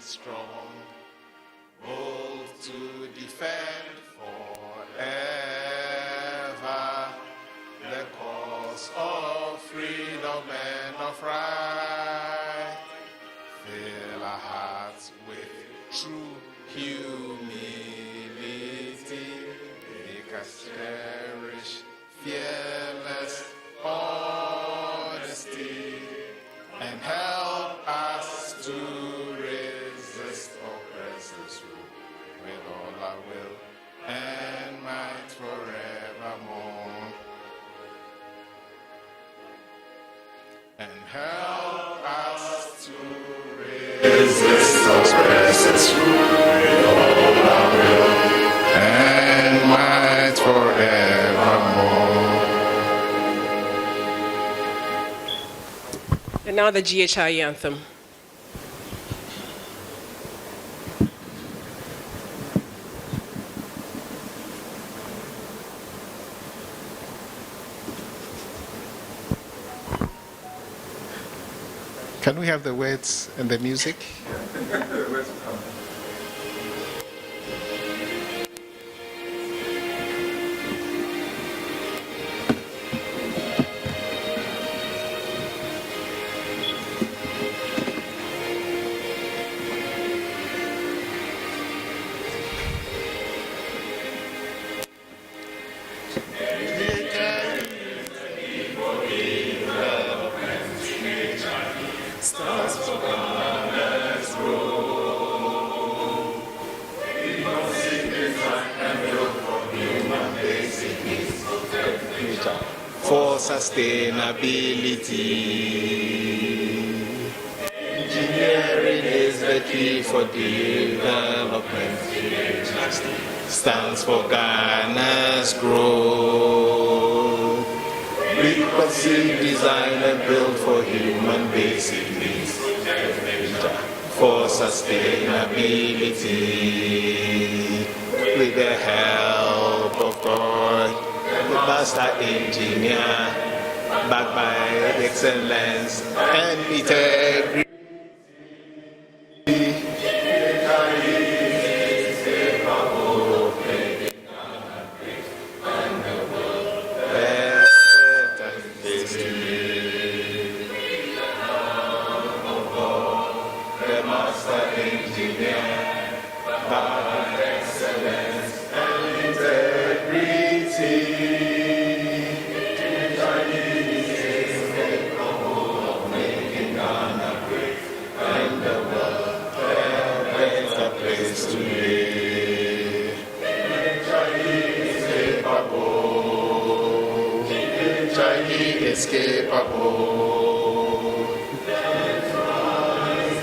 strong, bold to defend forever the cause of freedom and of right. Fill our hearts with true humility. Make us cherish fearless honesty and help us to resist oppressors with all our will and might forevermore. And help us to resist oppressors with all our will and might forevermore. And now the GhIE anthem. Can we have the words and the music? For sustainability. Engineering is the key for development. Stands for Ghana's growth. We conceive, design, and build for human basic needs. For sustainability. With the help of God, the master engineer, backed by excellence and integrity. The master engineer, backed by excellence and integrity. Escapable.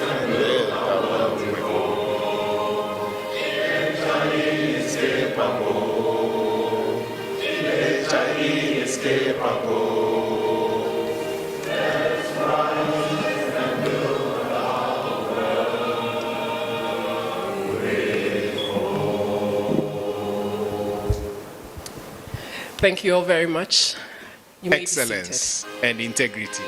And let our world go. Escapable. GhIE escapable. Let's rise and build our world. Thank you all very much. You may be Excellence seated. and integrity.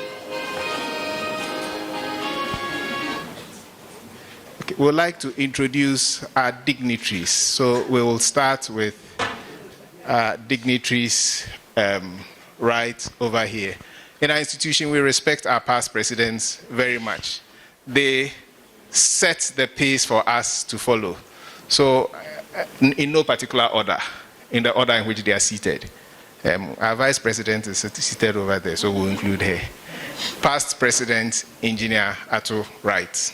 Okay, we'd like to introduce our dignitaries. So we will start with dignitaries right over here. In our institution, we respect our past presidents very much. They set the pace for us to follow. So in no particular order, in the order in which they are seated. Our vice president is seated over there, so we'll include her. Past President, Engineer Ato Wright.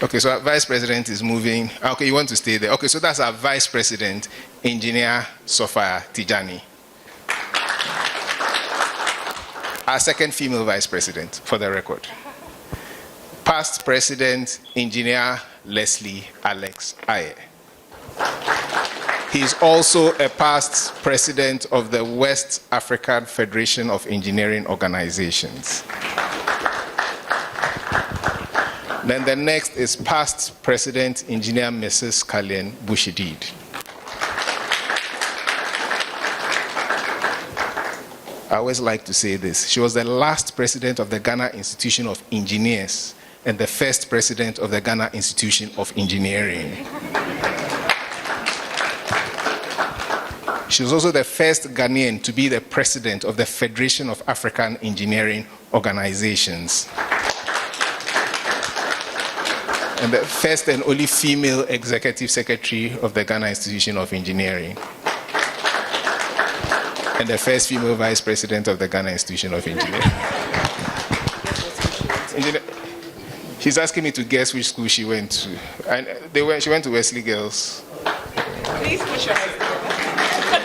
Okay, so our vice president is moving. Okay, you want to stay there. Okay, so that's our vice president, Engineer Sophia Tijani. Our second female vice president, for the record. Past President, Engineer Leslie Alex Aye. He is also a past president of the West African Federation of Engineering Organizations. Then the next is past President Engineer Mrs. Kalien Bushidid. I always like to say this. She was the last president of the Ghana Institution of Engineers and the first president of the Ghana Institution of Engineering. She was also the first Ghanaian to be the president of the Federation of African Engineering Organizations. And the first and only female executive secretary of the Ghana Institution of Engineering. And the first female vice president of the Ghana Institution of Engineering. She's asking me to guess which school she went to. And she went to Wesley Girls. Please put your hands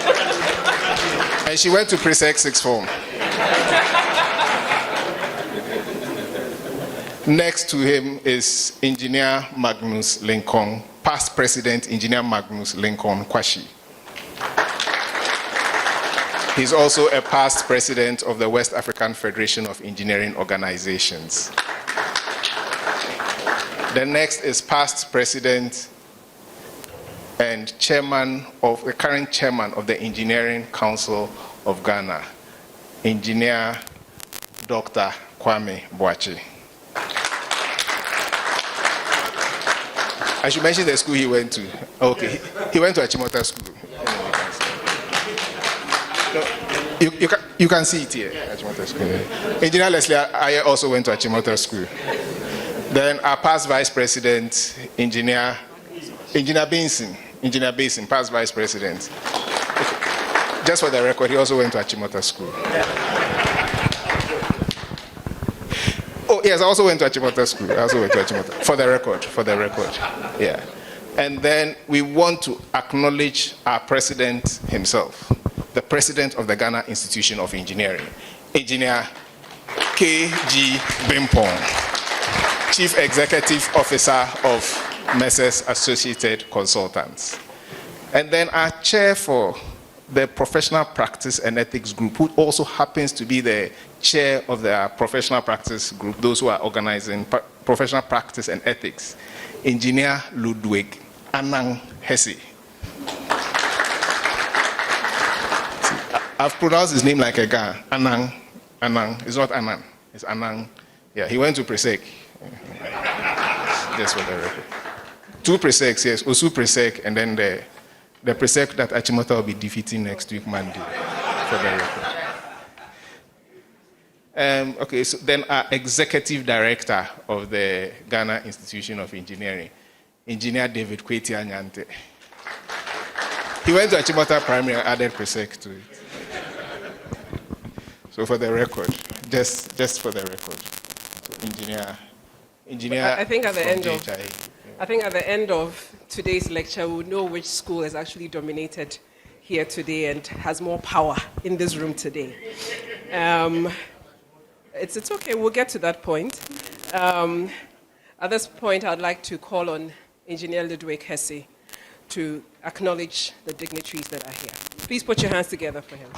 together. And she went to Presec Sixth Form. Next to him is Engineer Magnus Lincoln, past President Engineer Magnus Lincoln Kwashi. He's also a past president of the West African Federation of Engineering Organizations. The next is past president and the current chairman of the Engineering Council of Ghana, Engineer Dr. Kwame Boakye. I should mention the school he went to. Okay, he went to Achimota School. No, you can see it here, Achimota School. Engineer Leslie Aye also went to Achimota School. Then our past vice president, Engineer Basin, past vice president. Okay. Just for the record, he also went to Achimota School. Oh, yes, I also went to Achimota School. For the record. Yeah. And then we want to acknowledge our president himself, the president of the Ghana Institution of Engineering, Engineer K.G. Bimpong, Chief Executive Officer of Messrs. Associated Consultants. And then our chair for the Professional Practice and Ethics Group, who also happens to be the chair of the Professional Practice Group, those who are organizing professional practice and ethics, Engineer Ludwig Anang Hesse. I've pronounced his name like a guy. Anang. It's not Anang. It's Anang. Yeah, he went to Presec. Just for the record. 2 Presecs, yes. Osu Presec, and then the Presec that Achimota will be defeating next week, Monday. For the record. Okay, so then our executive director of the Ghana Institution of Engineering, Engineer David Kweti Anyante. He went to Achimota Primary and added Presec to it. So for the record, just for the record, so engineer. I think at the end of GhIE. I think at the end of today's lecture, we'll know which school has actually dominated here today and has more power in this room today. It's okay, we'll get to that point. At this point, I'd like to call on Engineer Ludwig Hesse to acknowledge the dignitaries that are here. Please put your hands together for him.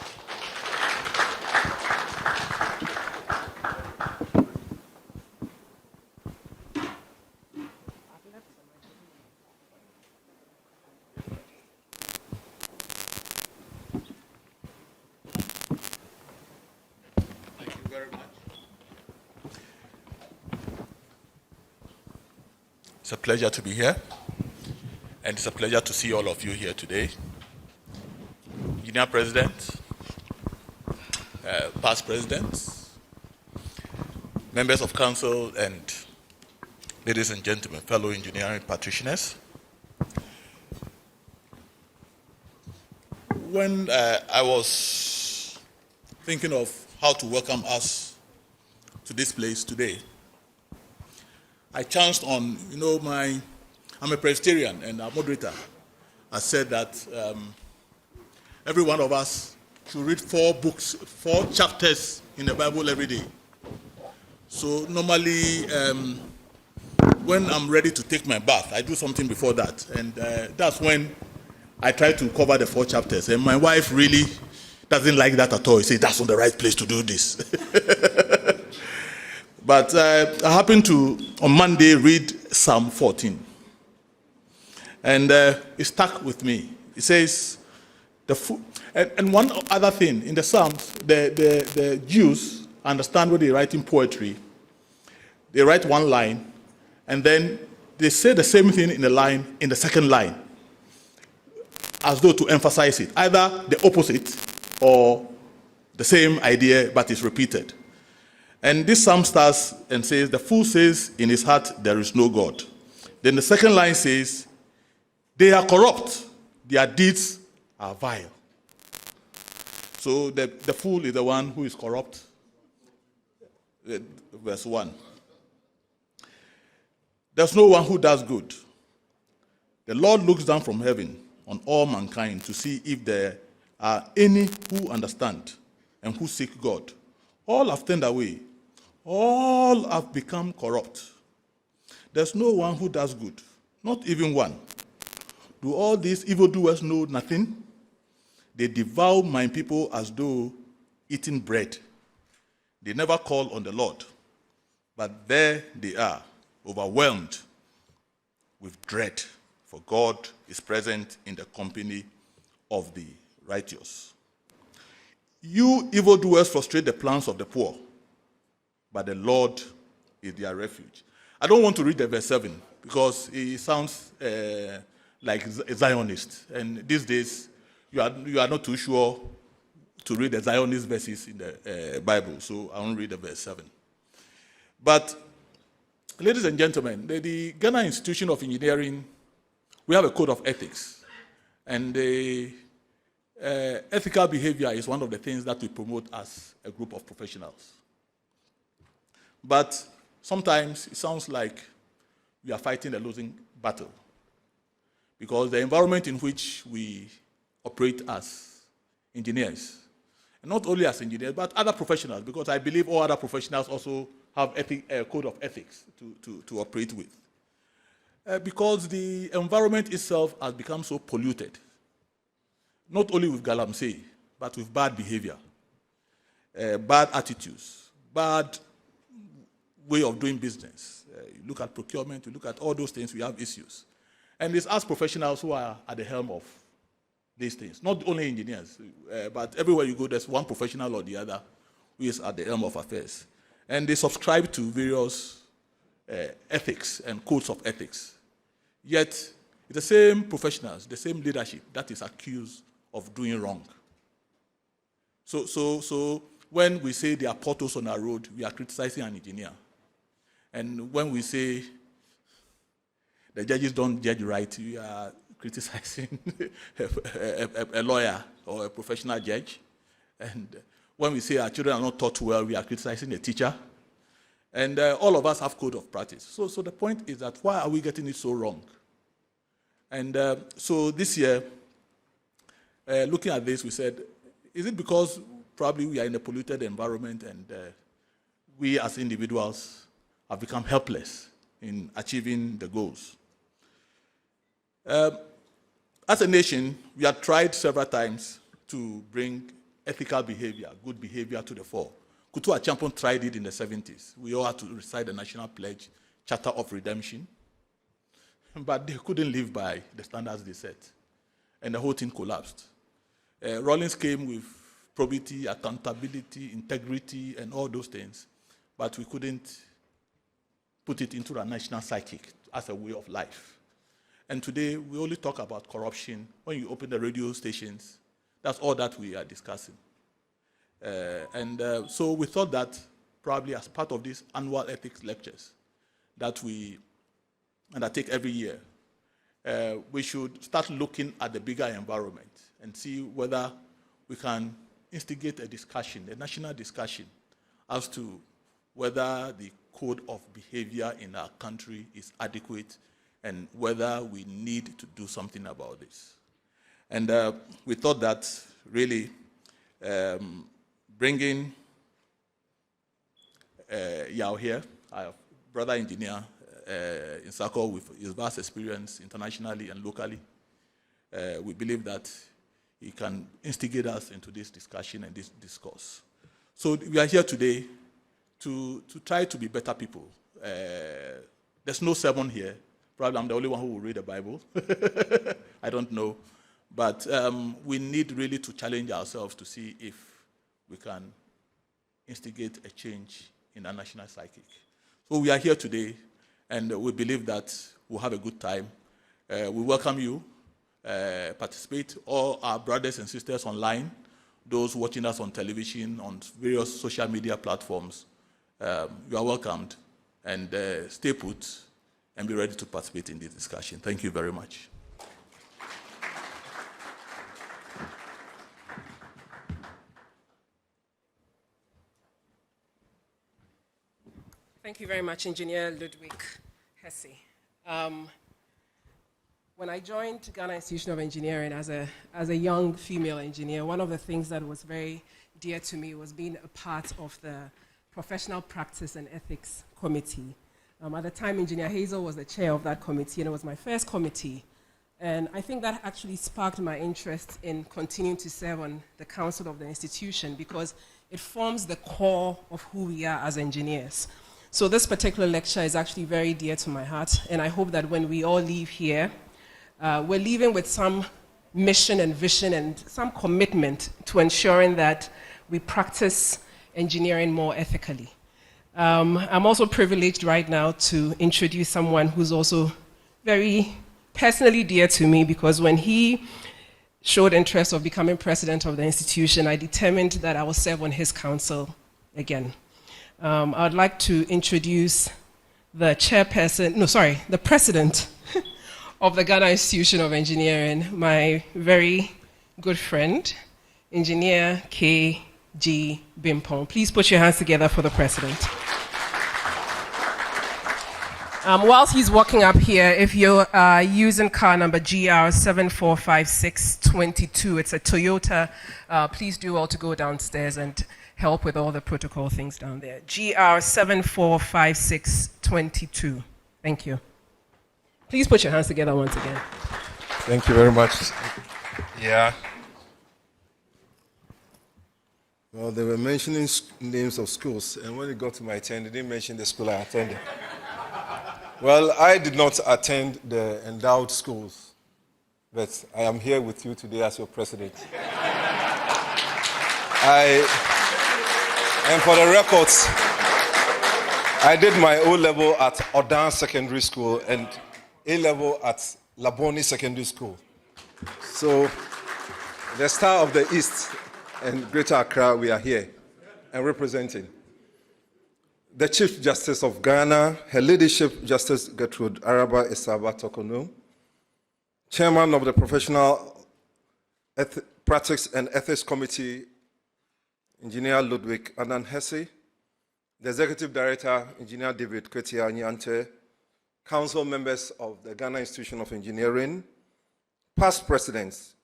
It's a pleasure to be here, and it's a pleasure to see all of you here today. Engineer President, past presidents, members of council, and ladies and gentlemen, fellow engineering practitioners. When I was thinking of how to welcome us to this place today, I chanced on, I'm a Presbyterian and a moderator. I said that every one of us should read 4 chapters in the Bible every day. So normally, when I'm ready to take my bath, I do something before that. And that's when I try to cover the 4 chapters. And my wife really doesn't like that at all. She says, that's not the right place to do this. But I happened to, on Monday, read Psalm 14. And it stuck with me. It says, And one other thing, in the Psalms, the Jews understand when they write in poetry, they write one line, and then they say the same thing in the second line, as though to emphasize it, either the opposite or the same idea, but it's repeated. And this psalm starts and says, the fool says in his heart, there is no God. Then the second line says, they are corrupt, their deeds are vile. So the fool is the one who is corrupt. Verse 1. There's no one who does good. The Lord looks down from heaven on all mankind to see if there are any who understand and who seek God. All have turned away. All have become corrupt. There's no one who does good, not even one. Do all these evildoers know nothing? They devour my people as though eating bread. They never call on the Lord, but there they are, overwhelmed with dread, for God is present in the company of the righteous. You evildoers frustrate the plans of the poor, but the Lord is their refuge. I don't want to read the verse 7 because it sounds like a Zionist. And these days, you are not too sure to read the Zionist verses in the Bible, so I won't read the verse 7. But, ladies and gentlemen, the Ghana Institution of Engineering, we have a code of ethics. And ethical behavior is one of the things that we promote as a group of professionals. But sometimes it sounds like we are fighting a losing battle, because the environment in which we operate as engineers, and not only as engineers, but other professionals, because I believe all other professionals also have a code of ethics to operate with. Because the environment itself has become so polluted, not only with galamsey, but with bad behavior, bad attitudes, bad way of doing business. You look at procurement, you look at all those things, we have issues. And it's us professionals who are at the helm of these things. Not only engineers, but everywhere you go, there's one professional or the other who is at the helm of affairs. And they subscribe to various ethics and codes of ethics. Yet, it's the same professionals, the same leadership that is accused of doing wrong. So when we say there are potholes on our road, we are criticizing an engineer. And when we say the judges don't judge right, we are criticizing a lawyer or a professional judge. And when we say our children are not taught well, we are criticizing a teacher. And all of us have code of practice. So the point is that why are we getting it so wrong? And so this year, looking at this, we said, is it because probably we are in a polluted environment and we as individuals have become helpless in achieving the goals? As a nation, we have tried several times to bring ethical behavior, good behavior to the fore. Kutu Acheampong tried it in the 70s. We all had to recite the National Pledge, Charter of Redemption, but they couldn't live by the standards they set, and the whole thing collapsed. Rawlings came with probity, accountability, integrity, and all those things, but we couldn't put it into the national psychic as a way of life. And today, we only talk about corruption. When you open the radio stations, that's all that we are discussing. So we thought that probably as part of these annual ethics lectures that we undertake every year, we should start looking at the bigger environment and see whether we can instigate a discussion, a national discussion, as to whether the code of behavior in our country is adequate and whether we need to do something about this. And we thought that really bringing Yao here, our brother engineer in Sako with his vast experience internationally and locally, we believe that he can instigate us into this discussion and this discourse. So we are here today to try to be better people. There's no sermon here. Probably I'm the only one who will read the Bible. I don't know. But we need really to challenge ourselves to see if we can instigate a change in our national psychic. So we are here today, and we believe that we'll have a good time. We welcome you, participate, all our brothers and sisters online, those watching us on television, on various social media platforms. You are welcomed, and stay put and be ready to participate in this discussion. Thank you very much. Thank you very much, Engineer Ludwig Hesse. When I joined Ghana Institution of Engineering as a young female engineer, one of the things that was very dear to me was being a part of the Professional Practice and Ethics Committee. At the time, Engineer Hazel was the chair of that committee, and it was my first committee. And I think that actually sparked my interest in continuing to serve on the council of the institution, because it forms the core of who we are as engineers. So this particular lecture is actually very dear to my heart, and I hope that when we all leave here, we're leaving with some mission and vision and some commitment to ensuring that we practice engineering more ethically. I'm also privileged right now to introduce someone who's also very personally dear to me, because when he showed interest of becoming president of the institution, I determined that I will serve on his council again. I would like to introduce the president of the Ghana Institution of Engineering, my very good friend, Engineer GhIE Bimpong. Please put your hands together for the president. Whilst he's walking up here, if you're using car number GR745622, it's a Toyota, please do all to go downstairs and help with all the protocol things down there. GR745622. Thank you. Please put your hands together once again. Thank you very much. Yeah. Well, they were mentioning names of schools, and when it got to my turn, they didn't mention the school I attended. Well, I did not attend the endowed schools, but I am here with you today as your president. And for the records, I did my O-level at Odan Secondary School and A-level at Laboni Secondary School. So, the Star of the East and Greater Accra, we are here and representing. The Chief Justice of Ghana, Her Ladyship Justice Gertrude Araba Esaba Tokono, Chairman of the Professional Practice and Ethics Committee, Engineer Ludwig Anan Hesse, the Executive Director, Engineer David Kwetia Nyante, Council members of the Ghana Institution of Engineering, past presidents,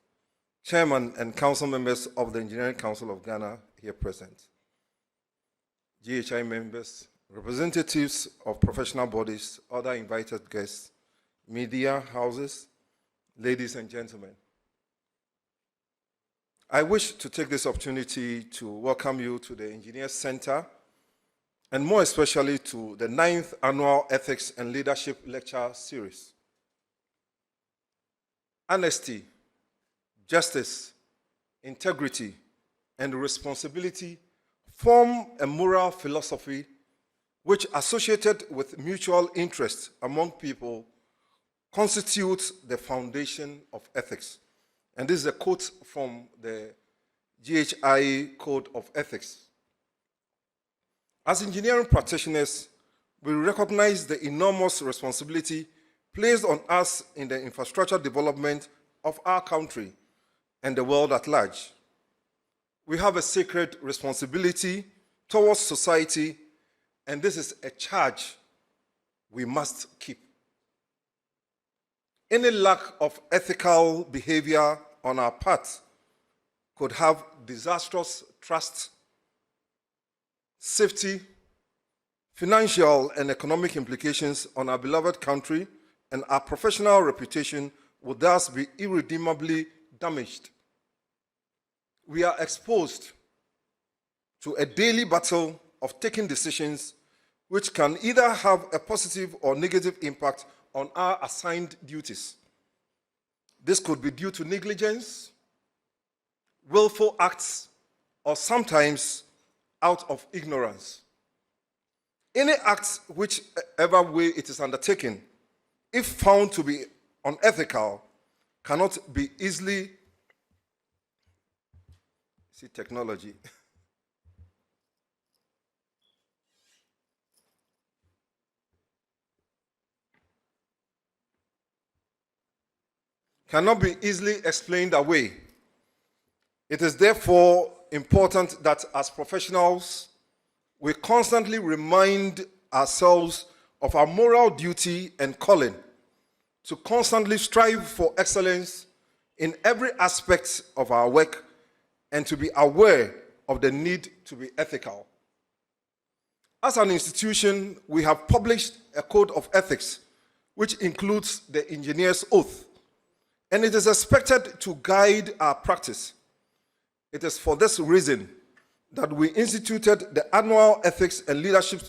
Chairman and Council members of the Engineering Council of Ghana here present, GHI members, representatives of professional bodies, other invited guests, media houses, ladies and gentlemen. I wish to take this opportunity to welcome you to the Engineers Center, and more especially to the 9th Annual Ethics and Leadership Lecture Series. Honesty, justice, integrity, and responsibility form a moral philosophy which, associated with mutual interest among people, constitutes the foundation of ethics. And this is a quote from the GhIE Code of Ethics. As engineering practitioners, we recognize the enormous responsibility placed on us in the infrastructure development of our country and the world at large. We have a sacred responsibility towards society, and this is a charge we must keep. Any lack of ethical behavior on our part could have disastrous trust, safety, financial and economic implications on our beloved country, and our professional reputation would thus be irredeemably damaged. We are exposed to a daily battle of taking decisions which can either have a positive or negative impact on our assigned duties. This could be due to negligence, willful acts, or sometimes out of ignorance. Any act, whichever way it is undertaken, if found to be unethical, cannot be easily, see technology, cannot be easily explained away. It is therefore important that as professionals, we constantly remind ourselves of our moral duty and calling to constantly strive for excellence in every aspect of our work and to be aware of the need to be ethical. As an institution, we have published a code of ethics which includes the engineer's oath, and it is expected to guide our practice. It is for this reason that we instituted the annual Ethics and Leadership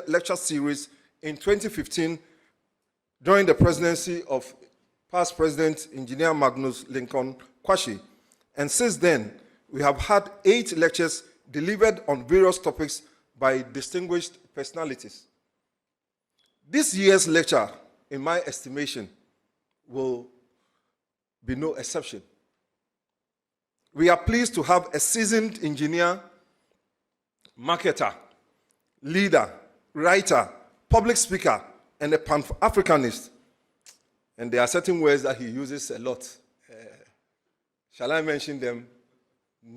Lecture Series in 2015 during the presidency of past President Engineer Magnus Lincoln Kwashi. And since then, we have had 8 lectures delivered on various topics by distinguished personalities. This year's lecture, in my estimation, will be no exception. We are pleased to have a seasoned engineer, marketer, leader, writer, public speaker, and a Pan-Africanist. And there are certain words that he uses a lot. Shall I mention them?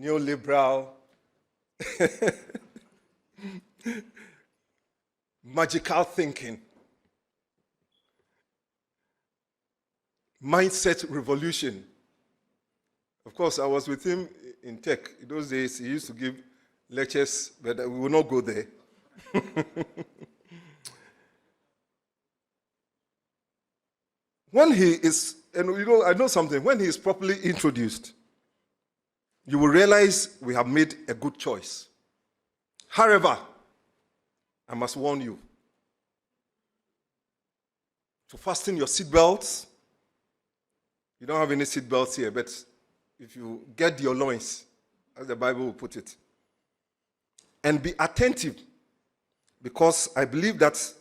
Neoliberal, magical thinking, mindset revolution. Of course, I was with him in tech. In those days, he used to give lectures, but we will not go there. When he is, and I know something, when he is properly introduced, you will realize we have made a good choice. However, I must warn you to fasten your seatbelts. You don't have any seatbelts here, but if you get your loins, as the Bible will put it, and be attentive, because I believe that,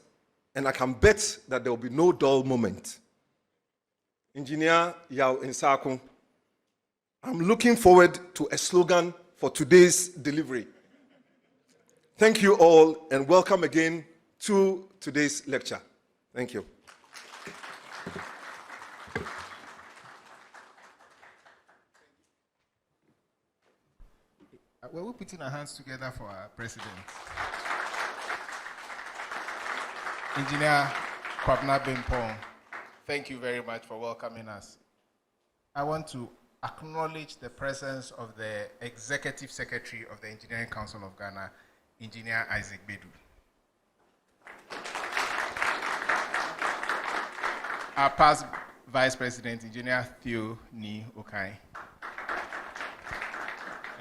and I can bet that there will be no dull moment. Engineer Yao Insako, I'm looking forward to a slogan for today's delivery. Thank you all, and welcome again to today's lecture. Thank you. We're putting our hands together for our president. Engineer Kwabena Bimpong, thank you very much for welcoming us. I want to acknowledge the presence of the Executive Secretary of the Engineering Council of Ghana, Engineer Isaac Bedu. Our past Vice President, Engineer Theo Ni Okai.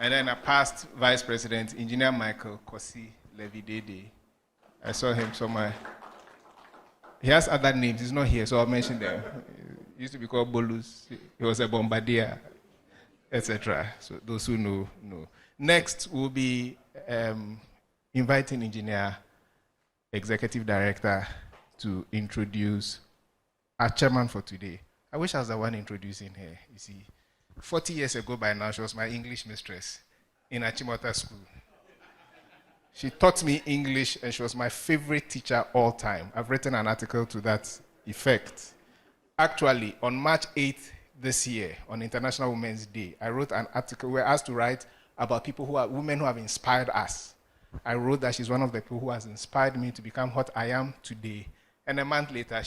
And then our past Vice President, Engineer Michael Kosi Levidede. I saw him somewhere. He has other names, he's not here, so I'll mention them. He used to be called Bolus, he was a bombardier, etc. So those who know. Next, we'll be inviting Engineer Executive Director to introduce our chairman for today. I wish I was the one introducing her. You see, 40 years ago by now, she was my English mistress in Achimota School. She taught me English, and she was my favorite teacher all time. I've written an article to that effect. Actually, on March 8th this year, on International Women's Day, I wrote an article. We were asked to write about women who have inspired us. I wrote that she's one of the people who has inspired me to become what I am today. And a month later,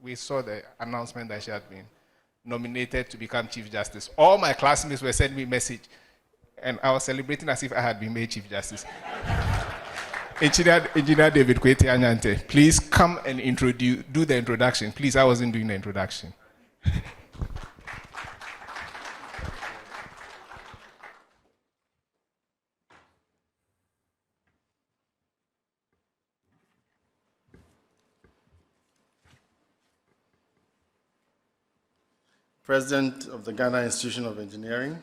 we saw the announcement that she had been nominated to become Chief Justice. All my classmates were sending me a message, and I was celebrating as if I had been made Chief Justice. Engineer David Kwete Anyante, please come and do the introduction. Please, I wasn't doing the introduction. President of the Ghana Institution of Engineering,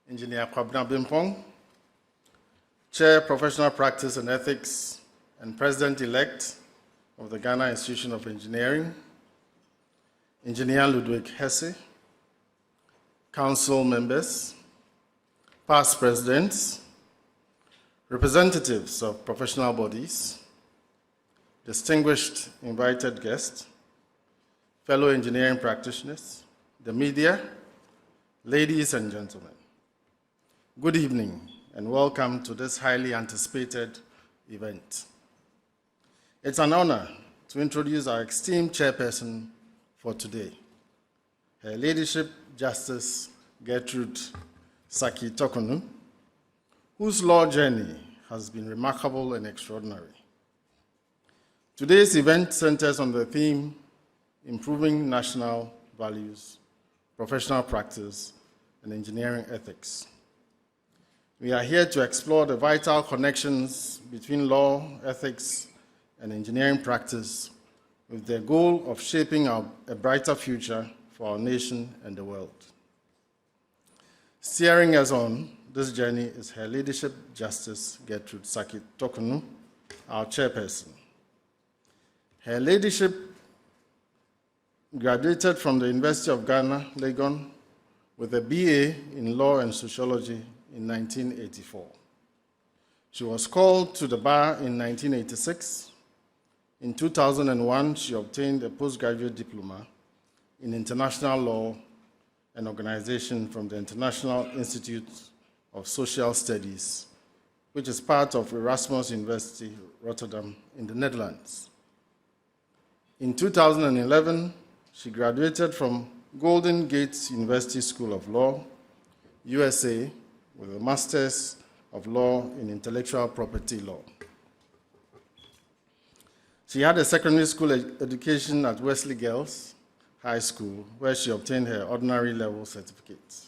Engineer Kwabena Bimpong, Chair, Professional Practice and Ethics, and President-elect of the Ghana Institution of Engineering, Engineer Ludwig Hesse, Council members, past presidents, representatives of professional bodies, distinguished invited guests, fellow engineering practitioners, the media, ladies and gentlemen. Good evening and welcome to this highly anticipated event. It's an honor to introduce our esteemed chairperson for today, Her Ladyship Justice Gertrude Saki Tokonu, whose law journey has been remarkable and extraordinary. Today's event centers on the theme, Improving National Values, Professional Practice, and Engineering Ethics. We are here to explore the vital connections between law, ethics, and engineering practice with the goal of shaping a brighter future for our nation and the world. Steering us on this journey is Her Ladyship Justice Gertrude Saki Tokonu, our chairperson. Her Ladyship graduated from the University of Ghana, Legon, with a BA in Law and Sociology in 1984. She was called to the bar in 1986. In 2001, she obtained a postgraduate diploma in International Law and Organization from the International Institute of Social Studies, which is part of Erasmus University, Rotterdam, in the Netherlands. In 2011, she graduated from Golden Gate University School of Law, USA, with a Master's of Law in Intellectual Property Law. She had a secondary school education at Wesley Girls High School, where she obtained her ordinary level certificate,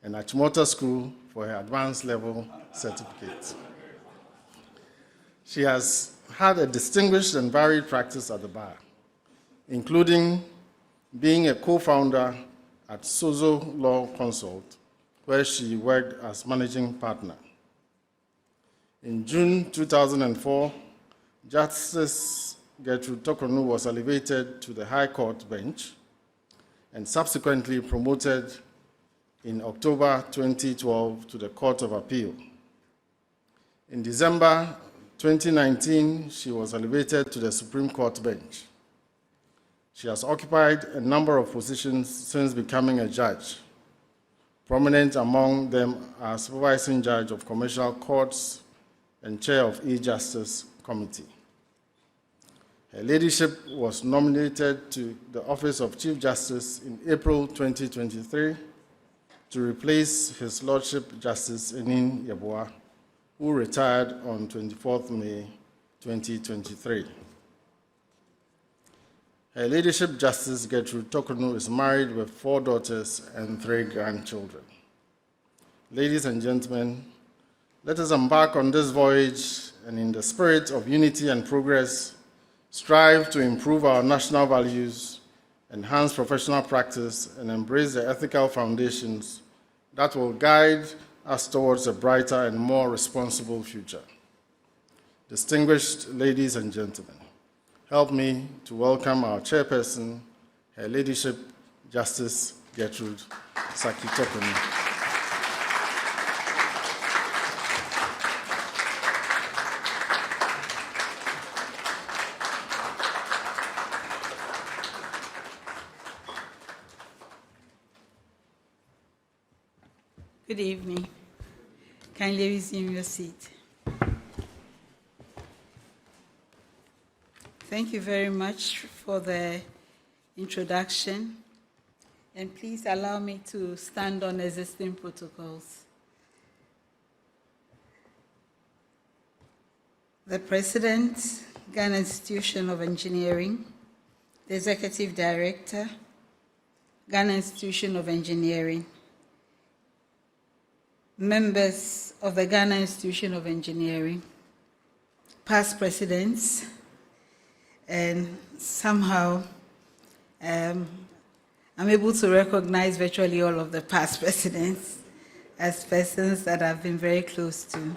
and at Chimota School for her advanced level certificate. She has had a distinguished and varied practice at the bar, including being a co-founder at Sozo Law Consult, where she worked as managing partner. In June 2004, Justice Gertrude Tokonu was elevated to the High Court bench and subsequently promoted in October 2012 to the Court of Appeal. In December 2019, she was elevated to the Supreme Court bench. She has occupied a number of positions since becoming a judge. Prominent among them are Supervising Judge of Commercial Courts and Chair of E-Justice Committee. Her Ladyship was nominated to the office of Chief Justice in April 2023 to replace His Lordship Justice Enin Yeboah, who retired on 24th May 2023. Her Ladyship Justice Gertrude Tokonu is married with 4 daughters and 3 grandchildren. Ladies and gentlemen, let us embark on this voyage and in the spirit of unity and progress, strive to improve our national values, enhance professional practice, and embrace the ethical foundations that will guide us towards a brighter and more responsible future. Distinguished ladies and gentlemen, help me to welcome our chairperson, Her Ladyship Justice Gertrude Saki Tokonu. Good evening. Kindly resume your seat. Thank you very much for the introduction. And please allow me to stand on existing protocols. The President, Ghana Institution of Engineering, the Executive Director, Ghana Institution of Engineering, members of the Ghana Institution of Engineering, past presidents, and somehow I'm able to recognize virtually all of the past presidents as persons that I've been very close to.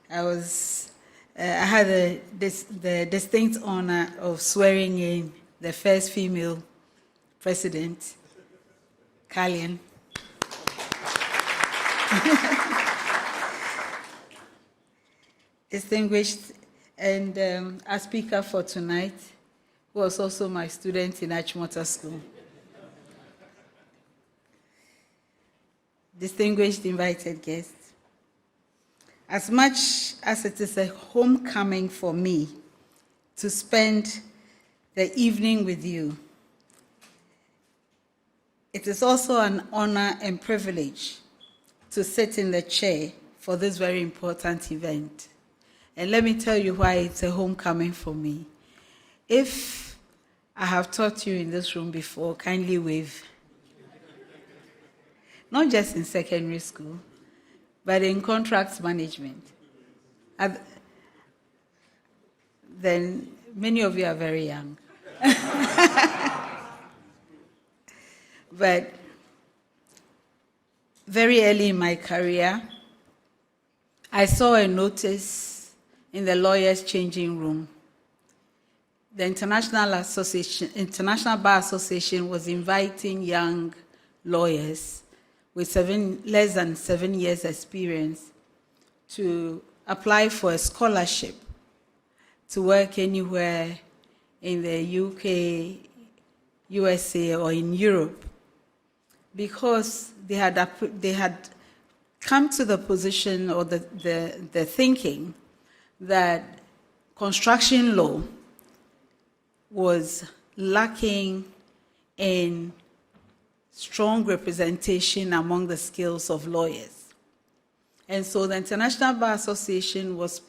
I had the distinct honor of swearing in the first female president, Kallian. Distinguished, and our speaker for tonight, who was also my student in Achimota School. Distinguished invited guests, as much as it is a homecoming for me to spend the evening with you, it is also an honor and privilege to sit in the chair for this very important event. And let me tell you why it's a homecoming for me. If I have taught you in this room before, kindly wave. Not just in secondary school, but in contracts management. Then many of you are very young. But very early in my career, I saw a notice in the lawyers' changing room. The International Bar Association was inviting young lawyers with less than 7 years experience to apply for a scholarship to work anywhere in the UK, USA, or in Europe, because they had come to the position or the thinking that construction law was lacking in strong representation among the skills of lawyers. And so the International Bar Association was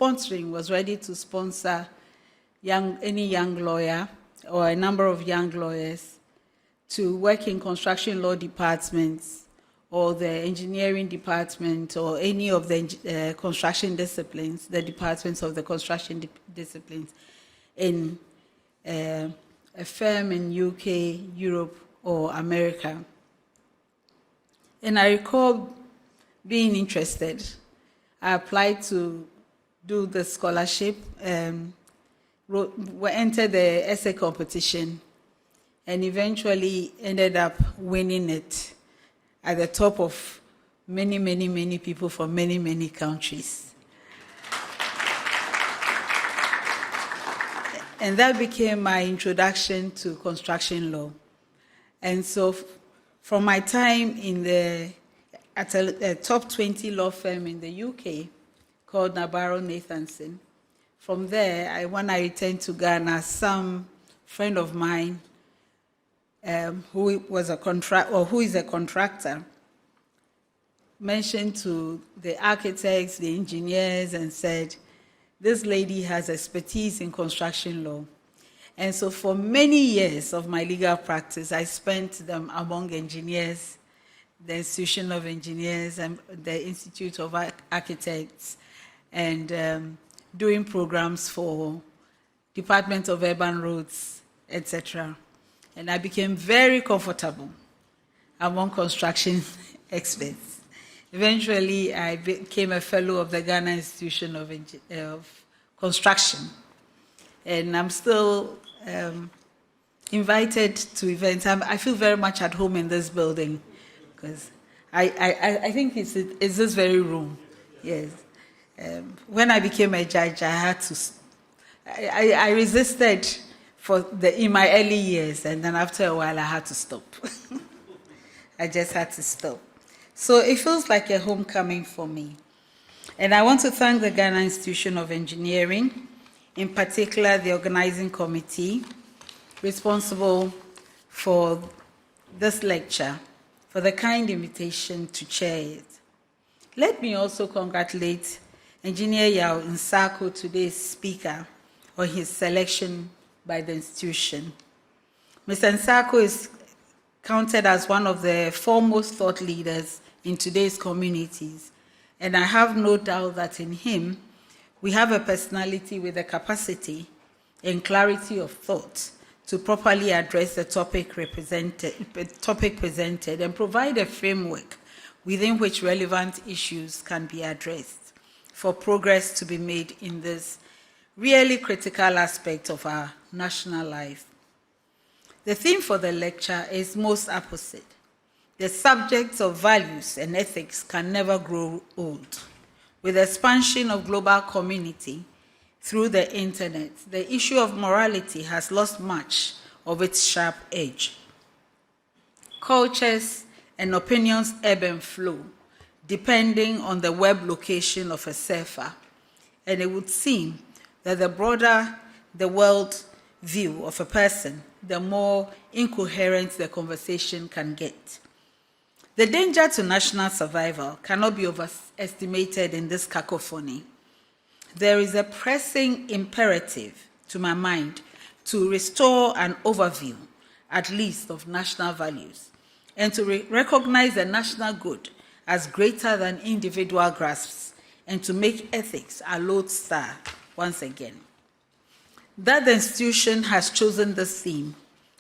ready to sponsor any young lawyer or a number of young lawyers to work in construction law departments or the engineering department or any of the construction disciplines, the departments of the construction disciplines in a firm in UK, Europe, or America. And I recall being interested. I applied to do the scholarship, entered the essay competition, and eventually ended up winning it at the top of many, many, many people from many, many countries. And that became my introduction to construction law. And so from my time at a top 20 law firm in the UK called Nabarro Nathanson, from there, when I returned to Ghana, some friend of mine who is a contractor mentioned to the architects, the engineers, and said, this lady has expertise in construction law. And so for many years of my legal practice, I spent them among engineers, the Institution of Engineers and the Institute of Architects, and doing programs for Department of Urban Roads, etc. And I became very comfortable among construction experts. Eventually, I became a fellow of the Ghana Institution of Construction. And I'm still invited to events. I feel very much at home in this building, because I think it's this very room. Yes. When I became a judge, I had to. I resisted in my early years, and then after a while, I had to stop. I just had to stop. So it feels like a homecoming for me. And I want to thank the Ghana Institution of Engineering, in particular the organizing committee responsible for this lecture, for the kind invitation to chair it. Let me also congratulate Engineer Yao Nsako, today's speaker, on his selection by the institution. Mr. Nsako is counted as one of the foremost thought leaders in today's communities, and I have no doubt that in him, we have a personality with a capacity and clarity of thought to properly address the topic presented and provide a framework within which relevant issues can be addressed for progress to be made in this really critical aspect of our national life. The theme for the lecture is most apposite. The subjects of values and ethics can never grow old. With the expansion of global community through the internet, the issue of morality has lost much of its sharp edge. Cultures and opinions ebb and flow, depending on the web location of a surfer, and it would seem that the broader the world view of a person, the more incoherent the conversation can get. The danger to national survival cannot be overestimated in this cacophony. There is a pressing imperative, to my mind, to restore an overview, at least, of national values, and to recognize the national good as greater than individual grasps, and to make ethics a lodestar once again. That the institution has chosen this theme,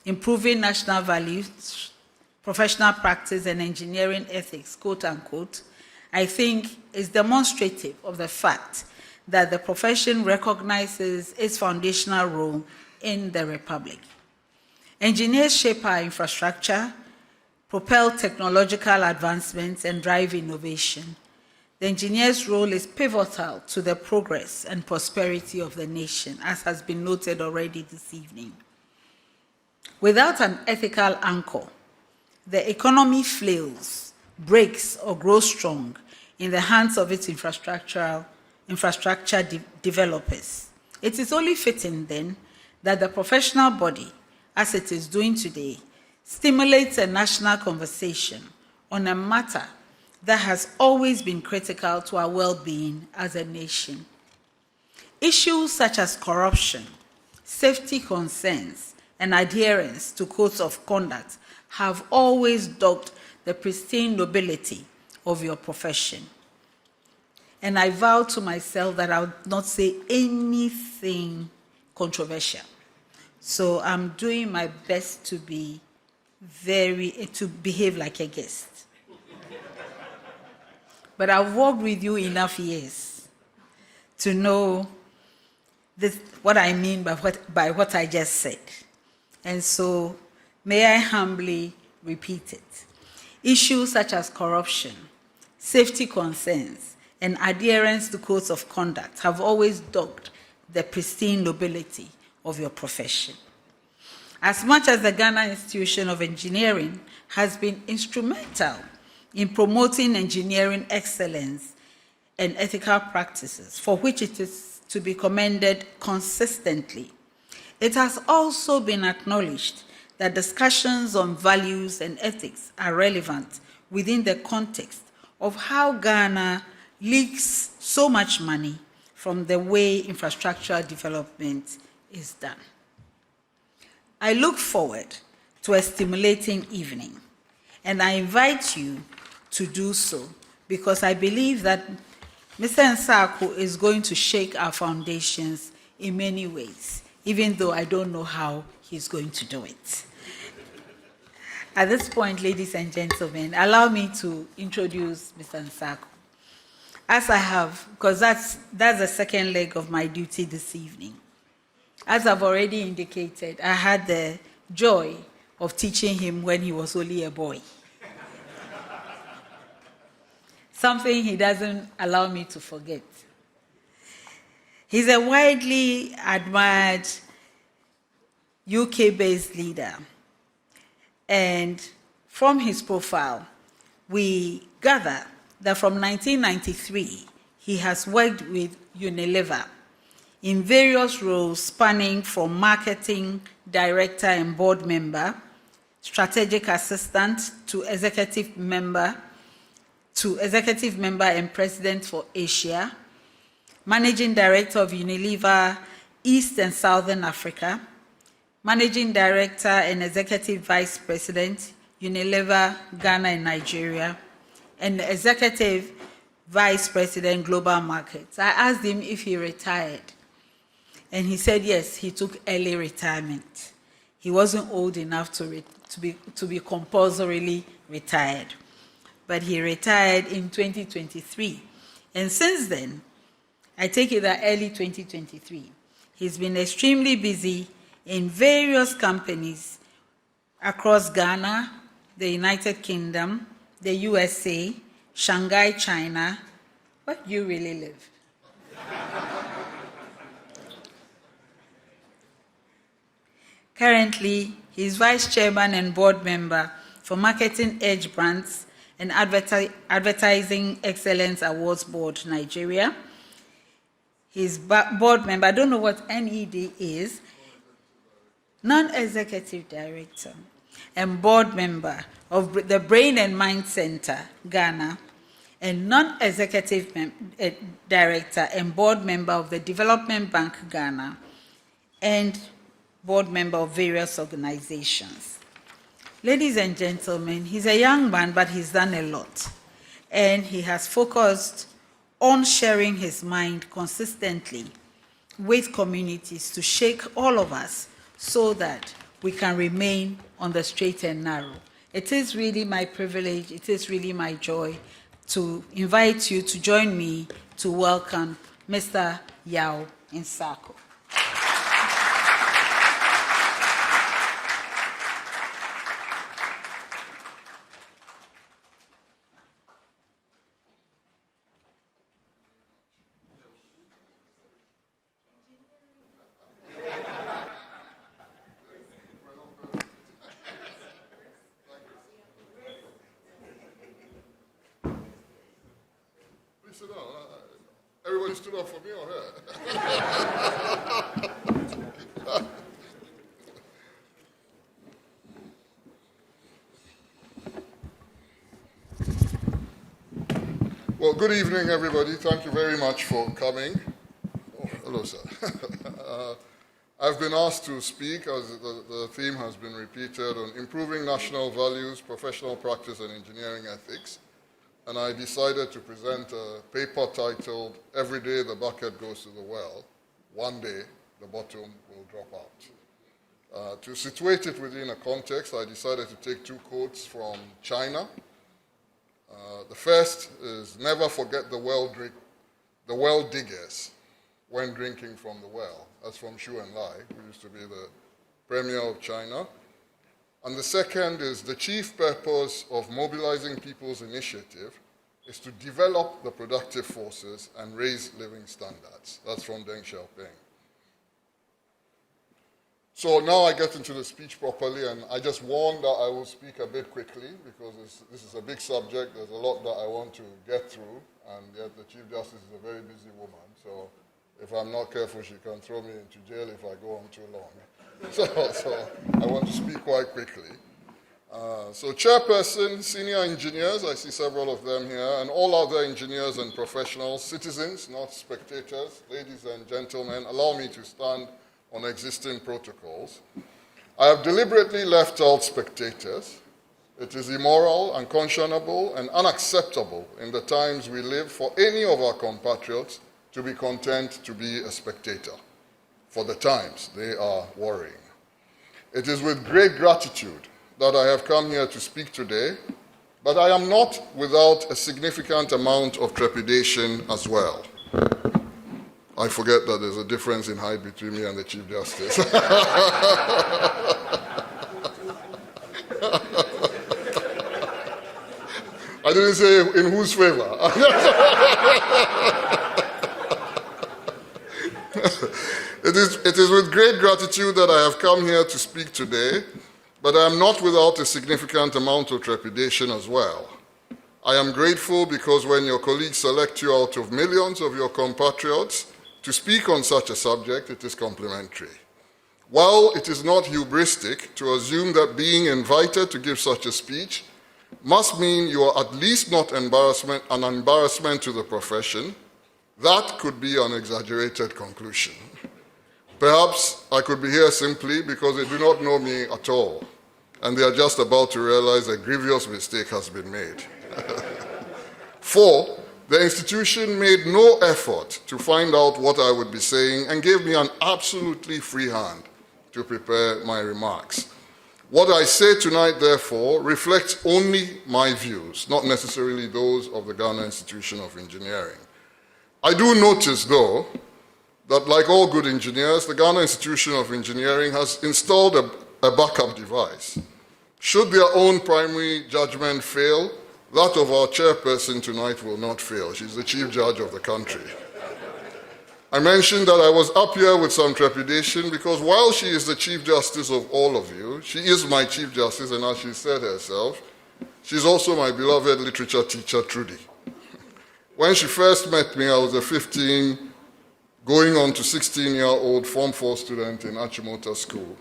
improving national values, professional practice, and engineering ethics, quote unquote, I think is demonstrative of the fact that the profession recognizes its foundational role in the Republic. Engineers shape our infrastructure, propel technological advancements, and drive innovation. The engineer's role is pivotal to the progress and prosperity of the nation, as has been noted already this evening. Without an ethical anchor, the economy flails, breaks, or grows strong in the hands of its infrastructure developers. It is only fitting, then, that the professional body, as it is doing today, stimulates a national conversation on a matter that has always been critical to our well-being as a nation. Issues such as corruption, safety concerns, and adherence to codes of conduct have always dogged the pristine nobility of your profession. And I vow to myself that I would not say anything controversial. So I'm doing my best to behave like a guest. But I've worked with you enough years to know what I mean by what I just said. And so may I humbly repeat it. Issues such as corruption, safety concerns, and adherence to codes of conduct have always dogged the pristine nobility of your profession. As much as the Ghana Institution of Engineering has been instrumental in promoting engineering excellence and ethical practices, for which it is to be commended consistently, it has also been acknowledged that discussions on values and ethics are relevant within the context of how Ghana leaks so much money from the way infrastructural development is done. I look forward to a stimulating evening, and I invite you to do so because I believe that Mr. Nsaku is going to shake our foundations in many ways, even though I don't know how he's going to do it. At this point, ladies and gentlemen, allow me to introduce Mr. Nsaku. As I have, because that's the second leg of my duty this evening. As I've already indicated, I had the joy of teaching him when he was only a boy. Something he doesn't allow me to forget. He's a widely admired UK-based leader. And from his profile, we gather that from 1993, he has worked with Unilever in various roles spanning from marketing director and board member, strategic assistant to executive member and president for Asia, managing director of Unilever East and Southern Africa, managing director and executive vice president, Unilever Ghana and Nigeria, and executive vice president, global markets. I asked him if he retired, and he said yes, he took early retirement. he wasn't old enough to be compulsorily retired. But he retired in 2023. And since then, I take it that early 2023, he's been extremely busy in various companies across Ghana, the United Kingdom, the USA, Shanghai, China. Where do you really live? Currently, he's vice chairman and board member for Marketing Edge Brands and Advertising Excellence Awards Board, Nigeria. He's board member, I don't know what NED is, non-executive director, and board member of the Brain and Mind Center, Ghana, and non-executive director and board member of the Development Bank, Ghana, and board member of various organizations. Ladies and gentlemen, he's a young man, but he's done a lot. And he has focused on sharing his mind consistently with communities to shake all of us so that we can remain on the straight and narrow. It is really my privilege, it is really my joy to invite you to join me to welcome Mr. Yao Nsako. Sit down. Everybody stood up for me or her? Well, good evening, everybody. Thank you very much for coming. Oh, hello, sir. I've been asked to speak, as the theme has been repeated, on improving national values, professional practice, and engineering ethics. And I decided to present a paper titled, "Every Day the Bucket Goes to the Well, One Day the Bottom Will Drop Out." To situate it within a context, I decided to take two quotes from China. The first is, "Never forget the well diggers when drinking from the well." That's from Xu Enlai, who used to be the premier of China. And the second is, "The chief purpose of mobilizing people's initiative is to develop the productive forces and raise living standards." That's from Deng Xiaoping. So now I get into the speech properly, and I just warn that I will speak a bit quickly because this is a big subject. There's a lot that I want to get through, and yet the Chief Justice is a very busy woman, so if I'm not careful, she can throw me into jail if I go on too long. So I want to speak quite quickly. So chairperson, senior engineers, I see several of them here, and all other engineers and professionals, citizens, not spectators, ladies and gentlemen, allow me to stand on existing protocols. I have deliberately left out spectators. It is immoral, unconscionable, and unacceptable in the times we live for any of our compatriots to be content to be a spectator. For the times, they are worrying. It is with great gratitude that I have come here to speak today, but I am not without a significant amount of trepidation as well. I forget that there's a difference in height between me and the Chief Justice. I didn't say in whose favor. It is with great gratitude that I have come here to speak today, but I am not without a significant amount of trepidation as well. I am grateful because when your colleagues select you out of millions of your compatriots to speak on such a subject, it is complimentary. While it is not hubristic to assume that being invited to give such a speech must mean you are at least not an embarrassment to the profession, that could be an exaggerated conclusion. Perhaps I could be here simply because they do not know me at all, and they are just about to realize a grievous mistake has been made. 4, the institution made no effort to find out what I would be saying and gave me an absolutely free hand to prepare my remarks. What I say tonight, therefore, reflects only my views, not necessarily those of the Ghana Institution of Engineering. I do notice, though, that like all good engineers, the Ghana Institution of Engineering has installed a backup device. Should their own primary judgment fail, that of our chairperson tonight will not fail. She's the chief judge of the country. I mentioned that I was up here with some trepidation because while she is the chief justice of all of you, she is my chief justice, and as she said herself, she's also my beloved literature teacher, Trudy. When she first met me, I was a 15, going on to 16-year-old Form 4 student in Achimota School.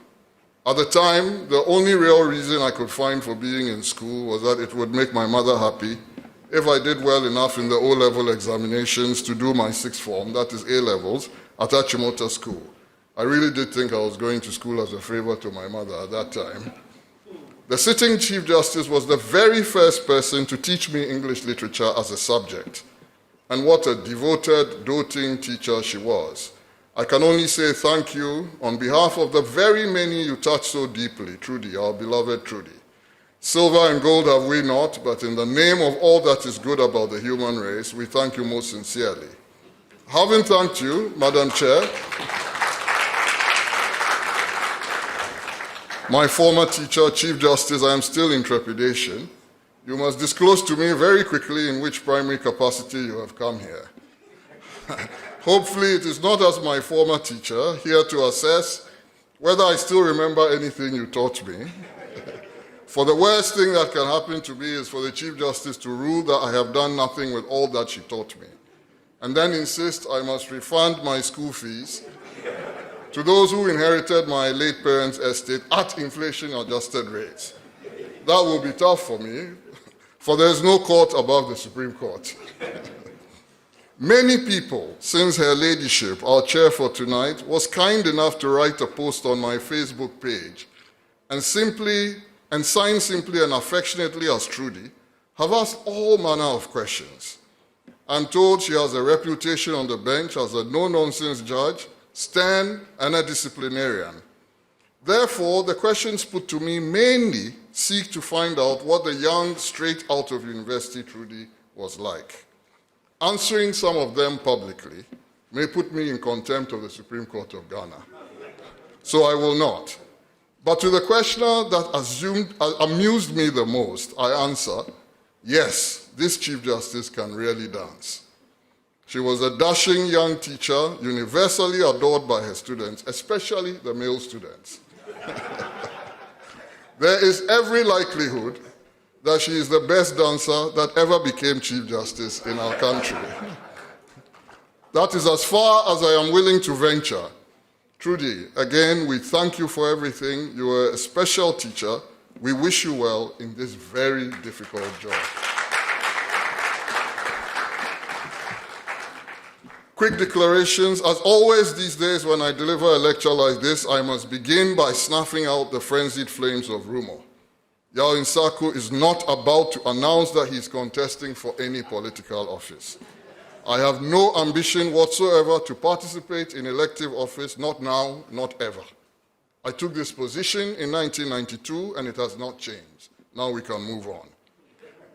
At the time, the only real reason I could find for being in school was that it would make my mother happy if I did well enough in the O-level examinations to do my sixth form, that is A-levels, at Achimota School. I really did think I was going to school as a favor to my mother at that time. The sitting Chief Justice was the very first person to teach me English literature as a subject. And what a devoted, doting teacher she was. I can only say thank you on behalf of the very many you touched so deeply, Trudy, our beloved Trudy. Silver and gold have we not, but in the name of all that is good about the human race, we thank you most sincerely. Having thanked you, Madam Chair, my former teacher, Chief Justice, I am still in trepidation. You must disclose to me very quickly in which primary capacity you have come here. Hopefully it is not as my former teacher, here to assess whether I still remember anything you taught me. For the worst thing that can happen to me is for the Chief Justice to rule that I have done nothing with all that she taught me, and then insist I must refund my school fees to those who inherited my late parents' estate at inflation-adjusted rates. That will be tough for me, for there is no court above the Supreme Court. Many people, since her ladyship, our chair for tonight, was kind enough to write a post on my Facebook page and signed simply and affectionately as Trudy, have asked all manner of questions. I'm told she has a reputation on the bench as a no-nonsense judge, stern, and a disciplinarian. Therefore, the questions put to me mainly seek to find out what the young, straight out of university Trudy was like. Answering some of them publicly may put me in contempt of the Supreme Court of Ghana. So I will not. But to the questioner that amused me the most, I answer, yes, this Chief Justice can really dance. She was a dashing young teacher, universally adored by her students, especially the male students. There is every likelihood that she is the best dancer that ever became Chief Justice in our country. That is as far as I am willing to venture. Trudy, again, we thank you for everything. You are a special teacher. We wish you well in this very difficult job. Quick declarations. As always these days when I deliver a lecture like this, I must begin by snuffing out the frenzied flames of rumor. Yao Insaku is not about to announce that he is contesting for any political office. I have no ambition whatsoever to participate in elective office, not now, not ever. I took this position in 1992 and it has not changed. Now we can move on.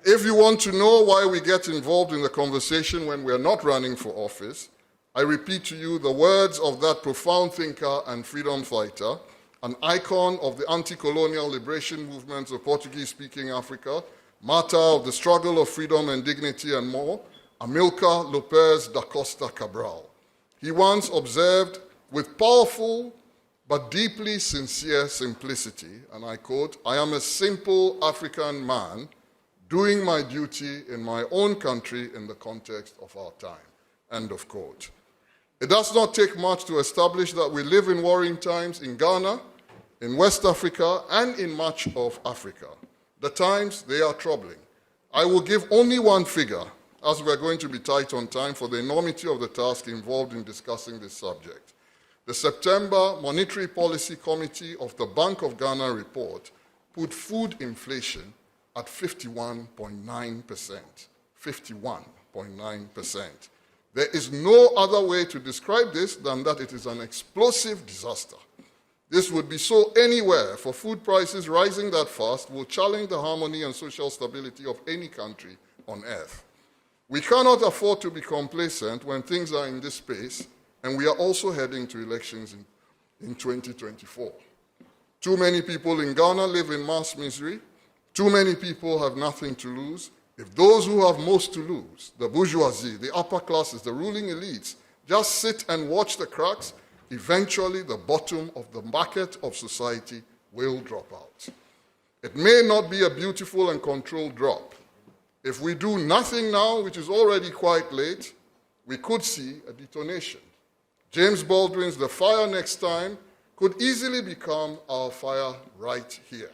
If you want to know why we get involved in the conversation when we are not running for office, I repeat to you the words of that profound thinker and freedom fighter, an icon of the anti-colonial liberation movements of Portuguese-speaking Africa, martyr of the struggle of freedom and dignity and more, Amilcar Lopez da Costa Cabral. He once observed with powerful but deeply sincere simplicity, and I quote, "I am a simple African man doing my duty in my own country in the context of our time," end of quote. It does not take much to establish that we live in warring times in Ghana, in West Africa, and in much of Africa. The times, they are troubling. I will give only one figure, as we're going to be tight on time for the enormity of the task involved in discussing this subject. The September Monetary Policy Committee of the Bank of Ghana report put food inflation at 51.9%. 51.9%. There is no other way to describe this than that it is an explosive disaster. This would be so anywhere, for food prices rising that fast will challenge the harmony and social stability of any country on earth. We cannot afford to be complacent when things are in this space, and we are also heading to elections in 2024. Too many people in Ghana live in mass misery. Too many people have nothing to lose. If those who have most to lose, the bourgeoisie, the upper classes, the ruling elites, just sit and watch the cracks, eventually the bottom of the bucket of society will drop out. It may not be a beautiful and controlled drop. If we do nothing now, which is already quite late, we could see a detonation. James Baldwin's "The Fire Next Time" could easily become our fire right here.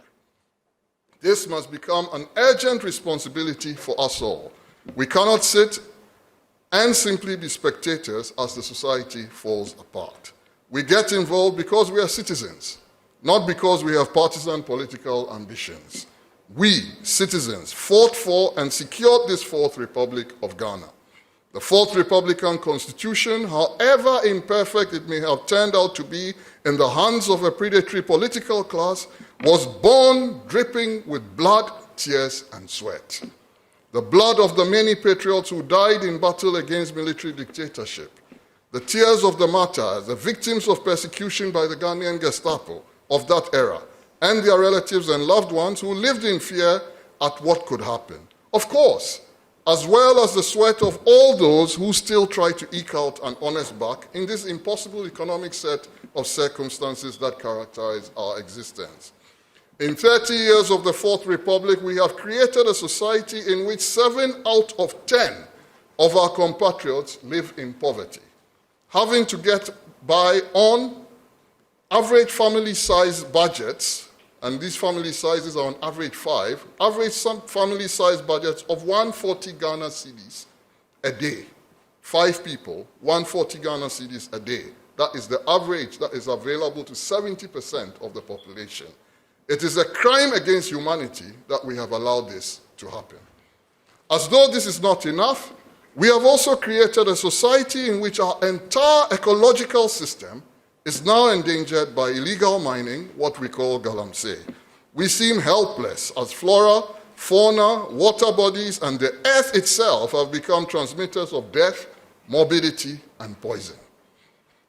This must become an urgent responsibility for us all. We cannot sit and simply be spectators as the society falls apart. We get involved because we are citizens, not because we have partisan political ambitions. We, citizens, fought for and secured this Fourth Republic of Ghana. The Fourth Republican Constitution, however imperfect it may have turned out to be in the hands of a predatory political class, was born dripping with blood, tears, and sweat. The blood of the many patriots who died in battle against military dictatorship, the tears of the martyrs, the victims of persecution by the Ghanaian Gestapo of that era, and their relatives and loved ones who lived in fear at what could happen. Of course, as well as the sweat of all those who still try to eke out an honest buck in this impossible economic set of circumstances that characterize our existence. In 30 years of the Fourth Republic, we have created a society in which 7 out of 10 of our compatriots live in poverty, having to get by on average family-sized budgets, and these family sizes are on average 5, average family-sized budgets of 140 Ghana cedis a day. 5 people, 140 Ghana cedis a day. That is the average that is available to 70% of the population. It is a crime against humanity that we have allowed this to happen. As though this is not enough, we have also created a society in which our entire ecological system is now endangered by illegal mining, what we call galamsey. We seem helpless as flora, fauna, water bodies, and the earth itself have become transmitters of death, morbidity, and poison.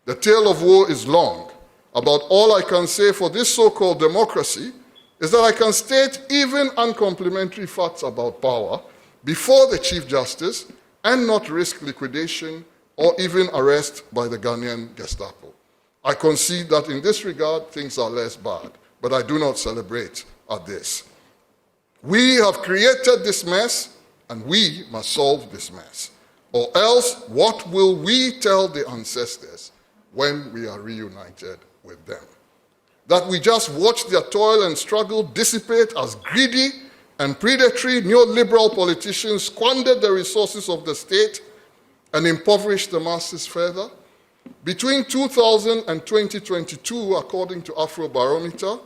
The tale of woe is long. About all I can say for this so-called democracy is that I can state even uncomplimentary facts about power before the Chief Justice and not risk liquidation or even arrest by the Ghanaian Gestapo. I concede that in this regard, things are less bad, but I do not celebrate at this. We have created this mess, and we must solve this mess. Or else, what will we tell the ancestors when we are reunited with them? That we just watch their toil and struggle dissipate as greedy and predatory neoliberal politicians squander the resources of the state and impoverish the masses further? Between 2000 and 2022, according to Afrobarometer,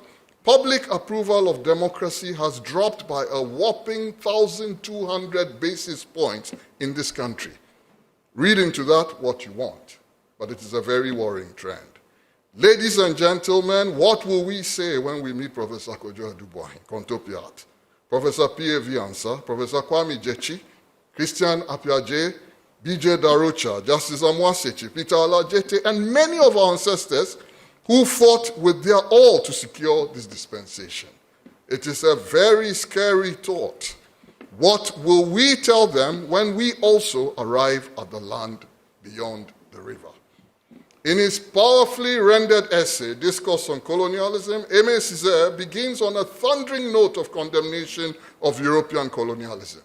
public approval of democracy has dropped by a whopping 1,200 basis points in this country. Read into that what you want, but it is a very worrying trend. Ladies and gentlemen, what will we say when we meet Professor Kojo Aduboahin, Kontopiat, Professor P.A.V. Ansah, Professor Kwame Jechi, Christian Apiaje, B.J. Darocha, Justice Amwasechi, Peter Alajete, and many of our ancestors who fought with their all to secure this dispensation? It is a very scary thought. What will we tell them when we also arrive at the land beyond the river? In his powerfully rendered essay, Discourse on Colonialism, Aimé Césaire begins on a thundering note of condemnation of European colonialism.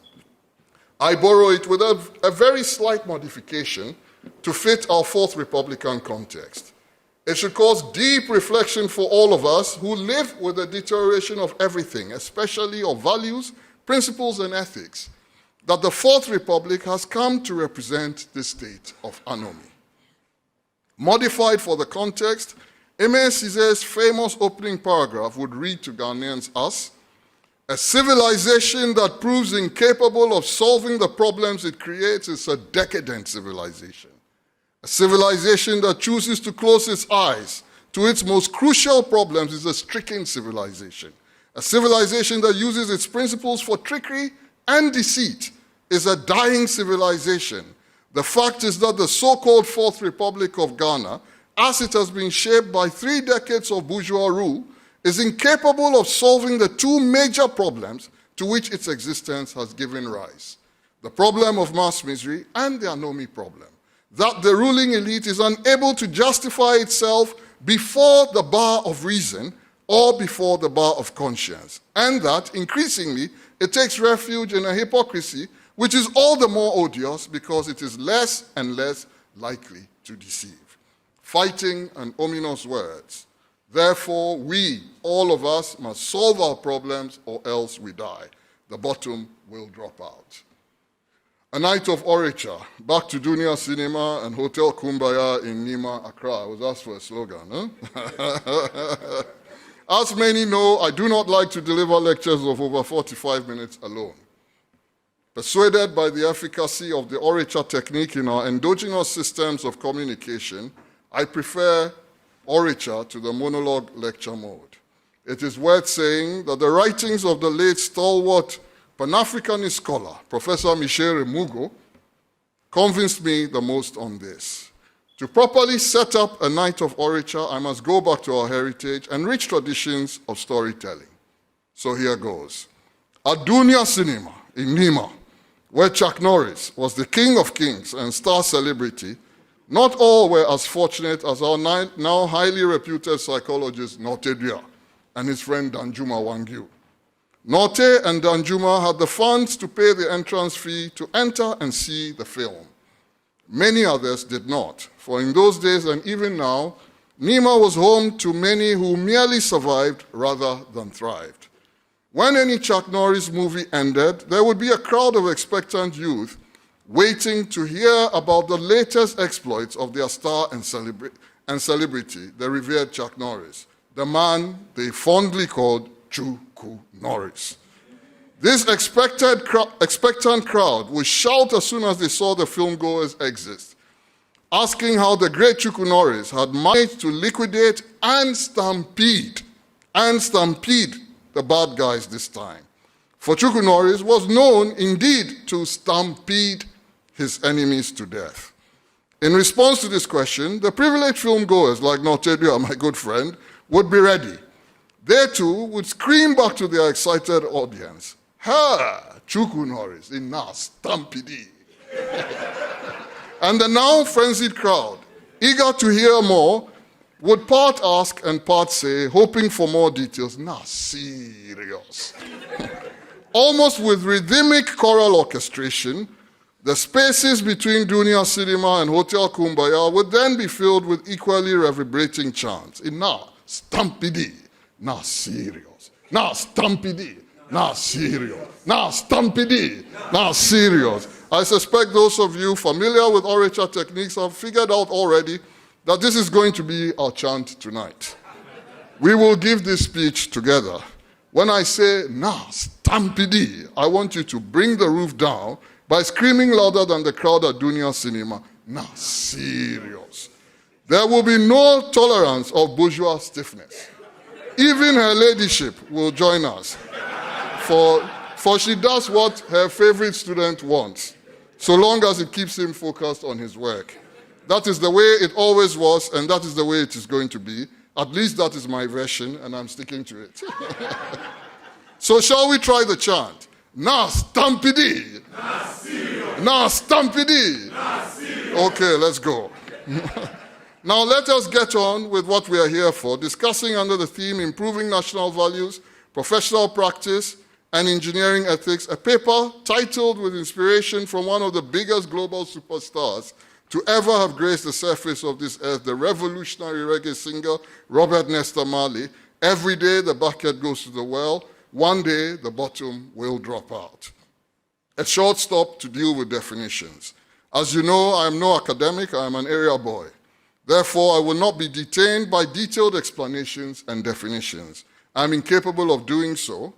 I borrow it with a very slight modification to fit our Fourth Republican context. It should cause deep reflection for all of us who live with the deterioration of everything, especially of values, principles, and ethics, that the Fourth Republic has come to represent this state of anomy. Modified for the context, Aimé Césaire's famous opening paragraph would read to Ghanaians as, "A civilization that proves incapable of solving the problems it creates is a decadent civilization. A civilization that chooses to close its eyes to its most crucial problems is a stricken civilization. A civilization that uses its principles for trickery and deceit is a dying civilization. The fact is that the so-called Fourth Republic of Ghana, as it has been shaped by 3 decades of bourgeois rule, is incapable of solving the 2 major problems to which its existence has given rise. The problem of mass misery and the anomie problem. That the ruling elite is unable to justify itself before the bar of reason or before the bar of conscience. And that, increasingly, it takes refuge in a hypocrisy which is all the more odious because it is less and less likely to deceive. Fighting and ominous words. Therefore, we, all of us, must solve our problems or else we die. The bottom will drop out. A night of orature, back to Dunia Cinema and Hotel Kumbaya in Nima, Accra. I was asked for a slogan, huh? As many know, I do not like to deliver lectures of over 45 minutes alone. Persuaded by the efficacy of the orature technique in our endogenous systems of communication, I prefer orature to the monologue lecture mode. It is worth saying that the writings of the late stalwart Pan-Africanist scholar, Professor Michel Remugo, convinced me the most on this. To properly set up a night of orature, I must go back to our heritage and rich traditions of storytelling. So here goes. At Dunia Cinema in Nima, where Chuck Norris was the king of kings and star celebrity, not all were as fortunate as our now highly reputed psychologist Norte Dua and his friend Danjuma Wangyu. Norte and Danjuma had the funds to pay the entrance fee to enter and see the film. Many others did not, for in those days and even now, Nima was home to many who merely survived rather than thrived. When any Chuck Norris movie ended, there would be a crowd of expectant youth waiting to hear about the latest exploits of their star and celebrity, the revered Chuck Norris, the man they fondly called Chuku Norris. This expectant crowd would shout as soon as they saw the filmgoers exit, asking how the great Chuku Norris had managed to liquidate and stampede the bad guys this time. For Chuku Norris was known indeed to stampede his enemies to death. In response to this question, the privileged filmgoers like Norte Dua, my good friend, would be ready. They too would scream back to their excited audience, "Ha! Chuku Norris, ina stampede." And the now frenzied crowd, eager to hear more, would part ask and part say, hoping for more details. Nah, serious. Almost with rhythmic choral orchestration, the spaces between Dunia Cinema and Hotel Kumbaya would then be filled with equally reverberating chants. Nah, stampede. Nah, serious. Nah, stampede. Nah, serious. Nah, stampede. Nah, serious. I suspect those of you familiar with orature techniques have figured out already that this is going to be our chant tonight. We will give this speech together. When I say, "Nah, stampede," I want you to bring the roof down by screaming louder than the crowd at Dunia Cinema. Nah, serious. There will be no tolerance of bourgeois stiffness. Even her ladyship will join us, for she does what her favorite student wants, so long as it keeps him focused on his work. That is the way it always was, and that is the way it is going to be. At least that is my version, and I'm sticking to it. So shall we try the chant? Nah, stampede. Nah, stampede. Okay, let's go. Now let us get on with what we are here for, discussing under the theme Improving National Values, Professional Practice, and Engineering Ethics, a paper titled with inspiration from one of the biggest global superstars to ever have graced the surface of this earth, the revolutionary reggae singer Robert Nesta Marley. Every day the bucket goes to the well, one day the bottom will drop out. A short stop to deal with definitions. As you know, I am no academic, I am an area boy. Therefore, I will not be detained by detailed explanations and definitions. I am incapable of doing so.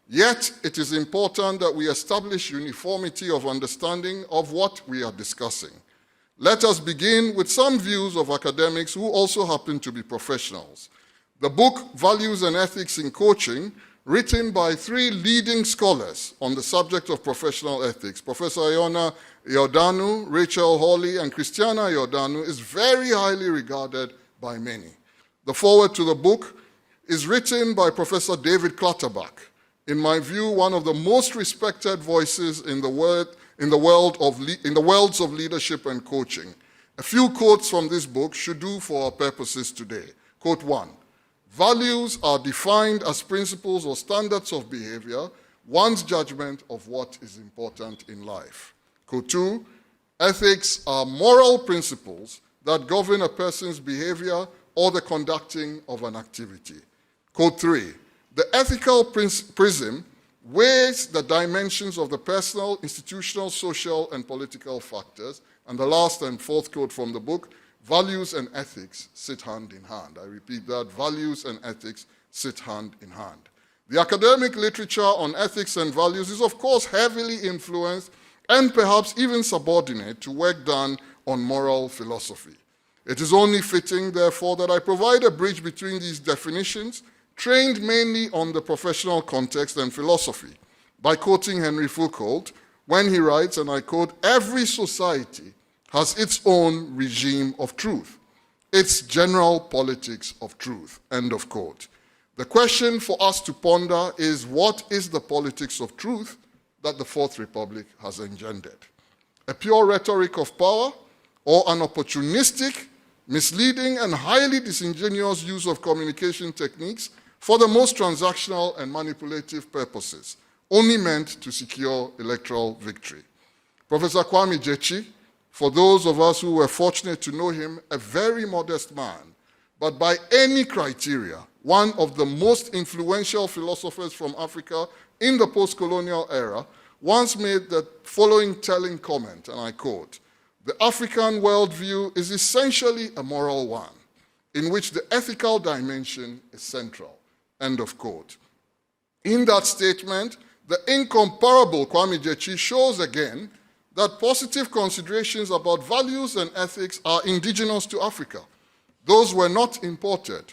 Yet, it is important that we establish uniformity of understanding of what we are discussing. Let us begin with some views of academics who also happen to be professionals. The book, Values and Ethics in Coaching, written by 3 leading scholars on the subject of professional ethics, Professor Iona Iordanu, Rachel Hawley, and Christiana Iordanu, is very highly regarded by many. The foreword to the book is written by Professor David Clutterbuck, in my view, one of the most respected voices in the worlds of leadership and coaching. A few quotes from this book should do for our purposes today. Quote 1, values are defined as principles or standards of behavior, one's judgment of what is important in life. Quote 2, ethics are moral principles that govern a person's behavior or the conducting of an activity. Quote 3, the ethical prism weighs the dimensions of the personal, institutional, social, and political factors. And the last and fourth quote from the book, values and ethics sit hand in hand. I repeat that, values and ethics sit hand in hand. The academic literature on ethics and values is, of course, heavily influenced and perhaps even subordinate to work done on moral philosophy. It is only fitting, therefore, that I provide a bridge between these definitions, trained mainly on the professional context and philosophy, by quoting Henry Foucault when he writes, and I quote, every society has its own regime of truth, its general politics of truth, end of quote. The question for us to ponder is, what is the politics of truth that the Fourth Republic has engendered? A pure rhetoric of power, or an opportunistic, misleading, and highly disingenuous use of communication techniques for the most transactional and manipulative purposes, only meant to secure electoral victory? Professor Kwame GhIE, for those of us who were fortunate to know him, a very modest man, but by any criteria, one of the most influential philosophers from Africa in the post-colonial era, once made the following telling comment, and I quote, the African worldview is essentially a moral one, in which the ethical dimension is central. End of quote. In that statement, the incomparable Kwame GhIE shows again that positive considerations about values and ethics are indigenous to Africa. Those were not imported.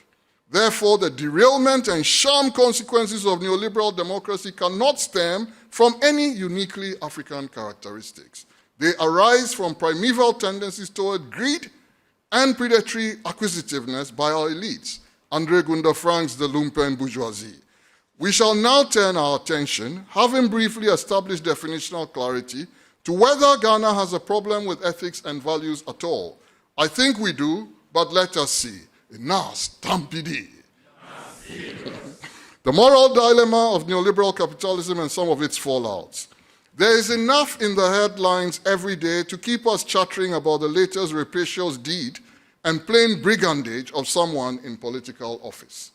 Therefore, the derailment and sham consequences of neoliberal democracy cannot stem from any uniquely African characteristics. They arise from primeval tendencies toward greed and predatory acquisitiveness by our elites, André Gunda Frank's the lumpen bourgeoisie. We shall now turn our attention, having briefly established definitional clarity, to whether Ghana has a problem with ethics and values at all. I think we do, but let us see. Nas Tampidi. The moral dilemma of neoliberal capitalism and some of its fallouts. There is enough in the headlines every day to keep us chattering about the latest rapacious deed and plain brigandage of someone in political office.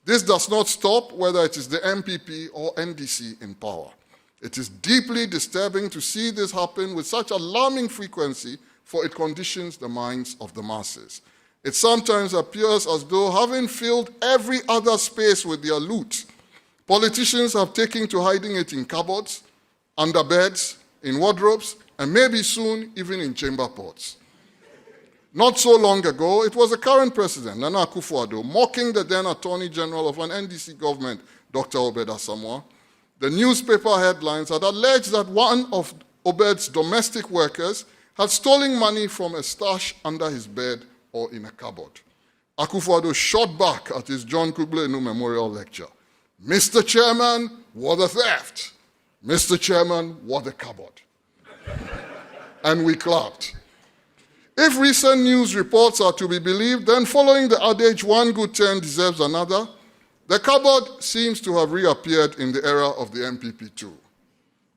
This does not stop whether it is the MPP or NDC in power. It is deeply disturbing to see this happen with such alarming frequency, for it conditions the minds of the masses. It sometimes appears as though, having filled every other space with their loot, politicians have taken to hiding it in cupboards, under beds, in wardrobes, and maybe soon even in chamber pots. Not so long ago, it was the current president, Nana Akufo-Addo, mocking the then Attorney General of an NDC government, Dr. Obed Asamoah. The newspaper headlines had alleged that one of Obed's domestic workers had stolen money from a stash under his bed or in a cupboard. Akufo-Addo shot back at his John Kuble Enu Memorial Lecture. Mr. Chairman, what a theft. Mr. Chairman, what a cupboard. And we clapped. If recent news reports are to be believed, then following the adage, one good turn deserves another, the cupboard seems to have reappeared in the era of the MPP too.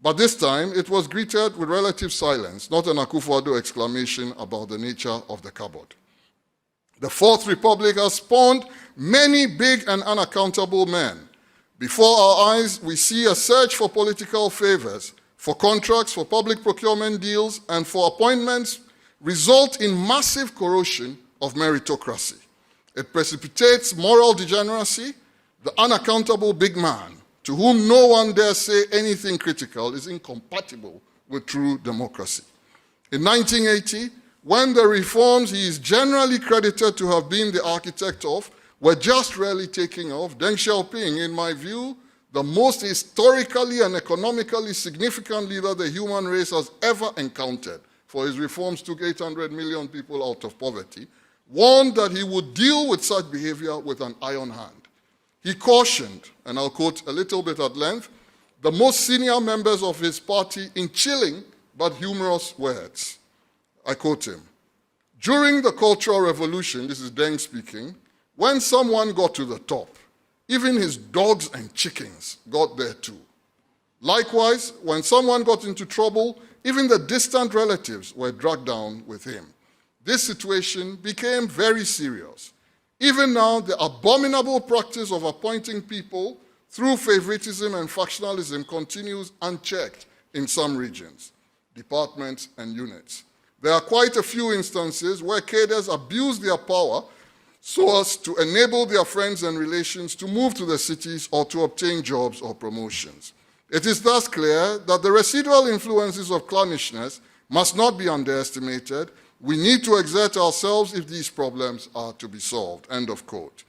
But this time, it was greeted with relative silence, not an Akufo-Addo exclamation about the nature of the cupboard. The Fourth Republic has spawned many big and unaccountable men. Before our eyes, we see a search for political favors, for contracts, for public procurement deals, and for appointments result in massive corrosion of meritocracy. It precipitates moral degeneracy. The unaccountable big man, to whom no one dare say anything critical, is incompatible with true democracy. In 1980, when the reforms he is generally credited to have been the architect of were just rarely taking off, Deng Xiaoping, in my view, the most historically and economically significant leader the human race has ever encountered, for his reforms took 800 million people out of poverty, warned that he would deal with such behavior with an iron hand. He cautioned, and I'll quote a little bit at length, the most senior members of his party in chilling but humorous words. I quote him, "During the Cultural Revolution," this is Deng speaking, "when someone got to the top, even his dogs and chickens got there too. Likewise, when someone got into trouble, even the distant relatives were dragged down with him. This situation became very serious. Even now, the abominable practice of appointing people through favoritism and factionalism continues unchecked in some regions, departments, and units. There are quite a few instances where cadres abuse their power so as to enable their friends and relations to move to the cities or to obtain jobs or promotions. It is thus clear that the residual influences of clannishness must not be underestimated. We need to exert ourselves if these problems are to be solved." End of quote.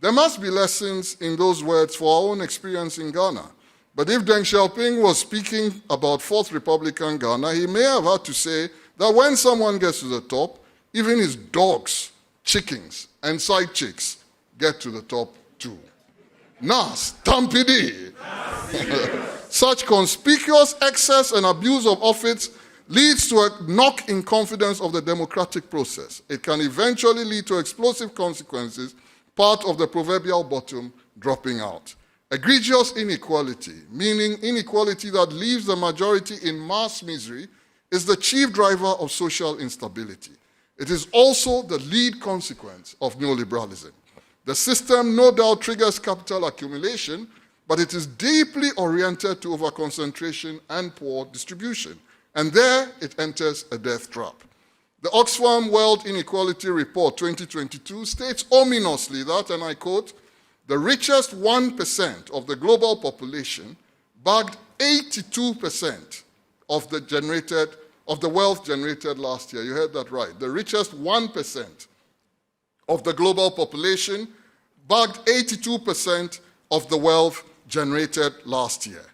There must be lessons in those words for our own experience in Ghana. But if Deng Xiaoping was speaking about Fourth Republican Ghana, he may have had to say that when someone gets to the top, even his dogs, chickens, and side chicks get to the top too. Nas, Tampidi. Such conspicuous excess and abuse of office leads to a knock in confidence of the democratic process. It can eventually lead to explosive consequences, part of the proverbial bottom dropping out. Egregious inequality, meaning inequality that leaves the majority in mass misery, is the chief driver of social instability. It is also the lead consequence of neoliberalism. The system no doubt triggers capital accumulation, but it is deeply oriented to overconcentration and poor distribution. And there it enters a death trap. The Oxfam World Inequality Report 2022 states ominously that, and I quote, "The richest 1% of the global population bagged 82% of the wealth generated last year." You heard that right. The richest 1% of the global population bagged 82% of the wealth generated last year.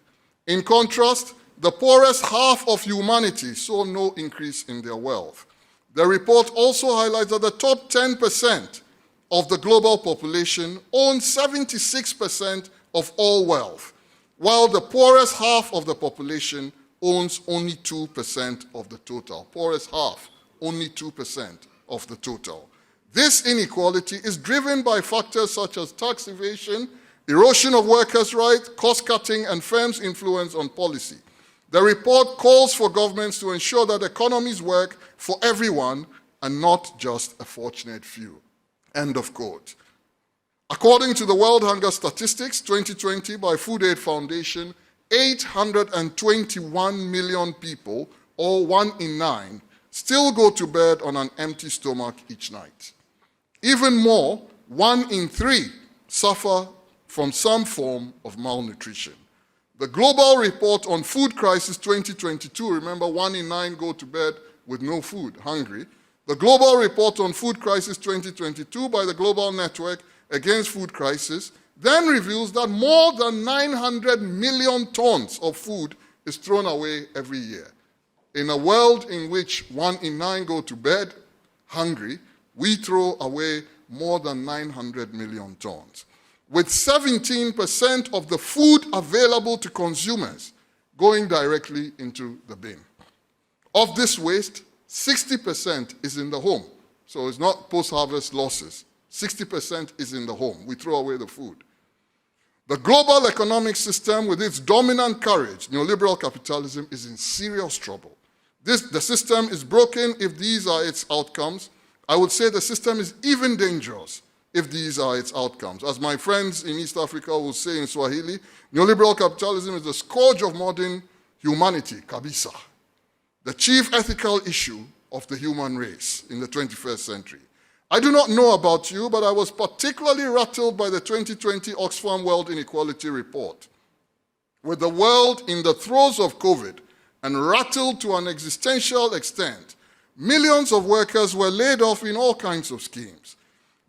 In contrast, the poorest half of humanity saw no increase in their wealth. The report also highlights that the top 10% of the global population own 76% of all wealth, while the poorest half of the population owns only 2% of the total. Poorest half, only 2% of the total. This inequality is driven by factors such as tax evasion, erosion of workers' rights, cost-cutting, and firms' influence on policy. The report calls for governments to ensure that economies work for everyone and not just a fortunate few. End of quote. According to the World Hunger Statistics 2020 by Food Aid Foundation, 821 million people, or 1 in 9, still go to bed on an empty stomach each night. Even more, 1 in 3 suffer from some form of malnutrition. The Global Report on Food Crisis 2022, remember 1 in 9 go to bed with no food, hungry. The Global Report on Food Crisis 2022 by the Global Network Against Food Crisis then reveals that more than 900 million tons of food is thrown away every year. In a world in which 1 in 9 go to bed hungry, we throw away more than 900 million tons, with 17% of the food available to consumers going directly into the bin. Of this waste, 60% is in the home. So it's not post-harvest losses. 60% is in the home. We throw away the food. The global economic system, with its dominant courage, neoliberal capitalism, is in serious trouble. The system is broken if these are its outcomes. I would say the system is even dangerous if these are its outcomes. As my friends in East Africa will say in Swahili, neoliberal capitalism is the scourge of modern humanity, kabisa, the chief ethical issue of the human race in the 21st century. I do not know about you, but I was particularly rattled by the 2020 Oxfam World Inequality Report. With the world in the throes of COVID and rattled to an existential extent millions of workers were laid off in all kinds of schemes.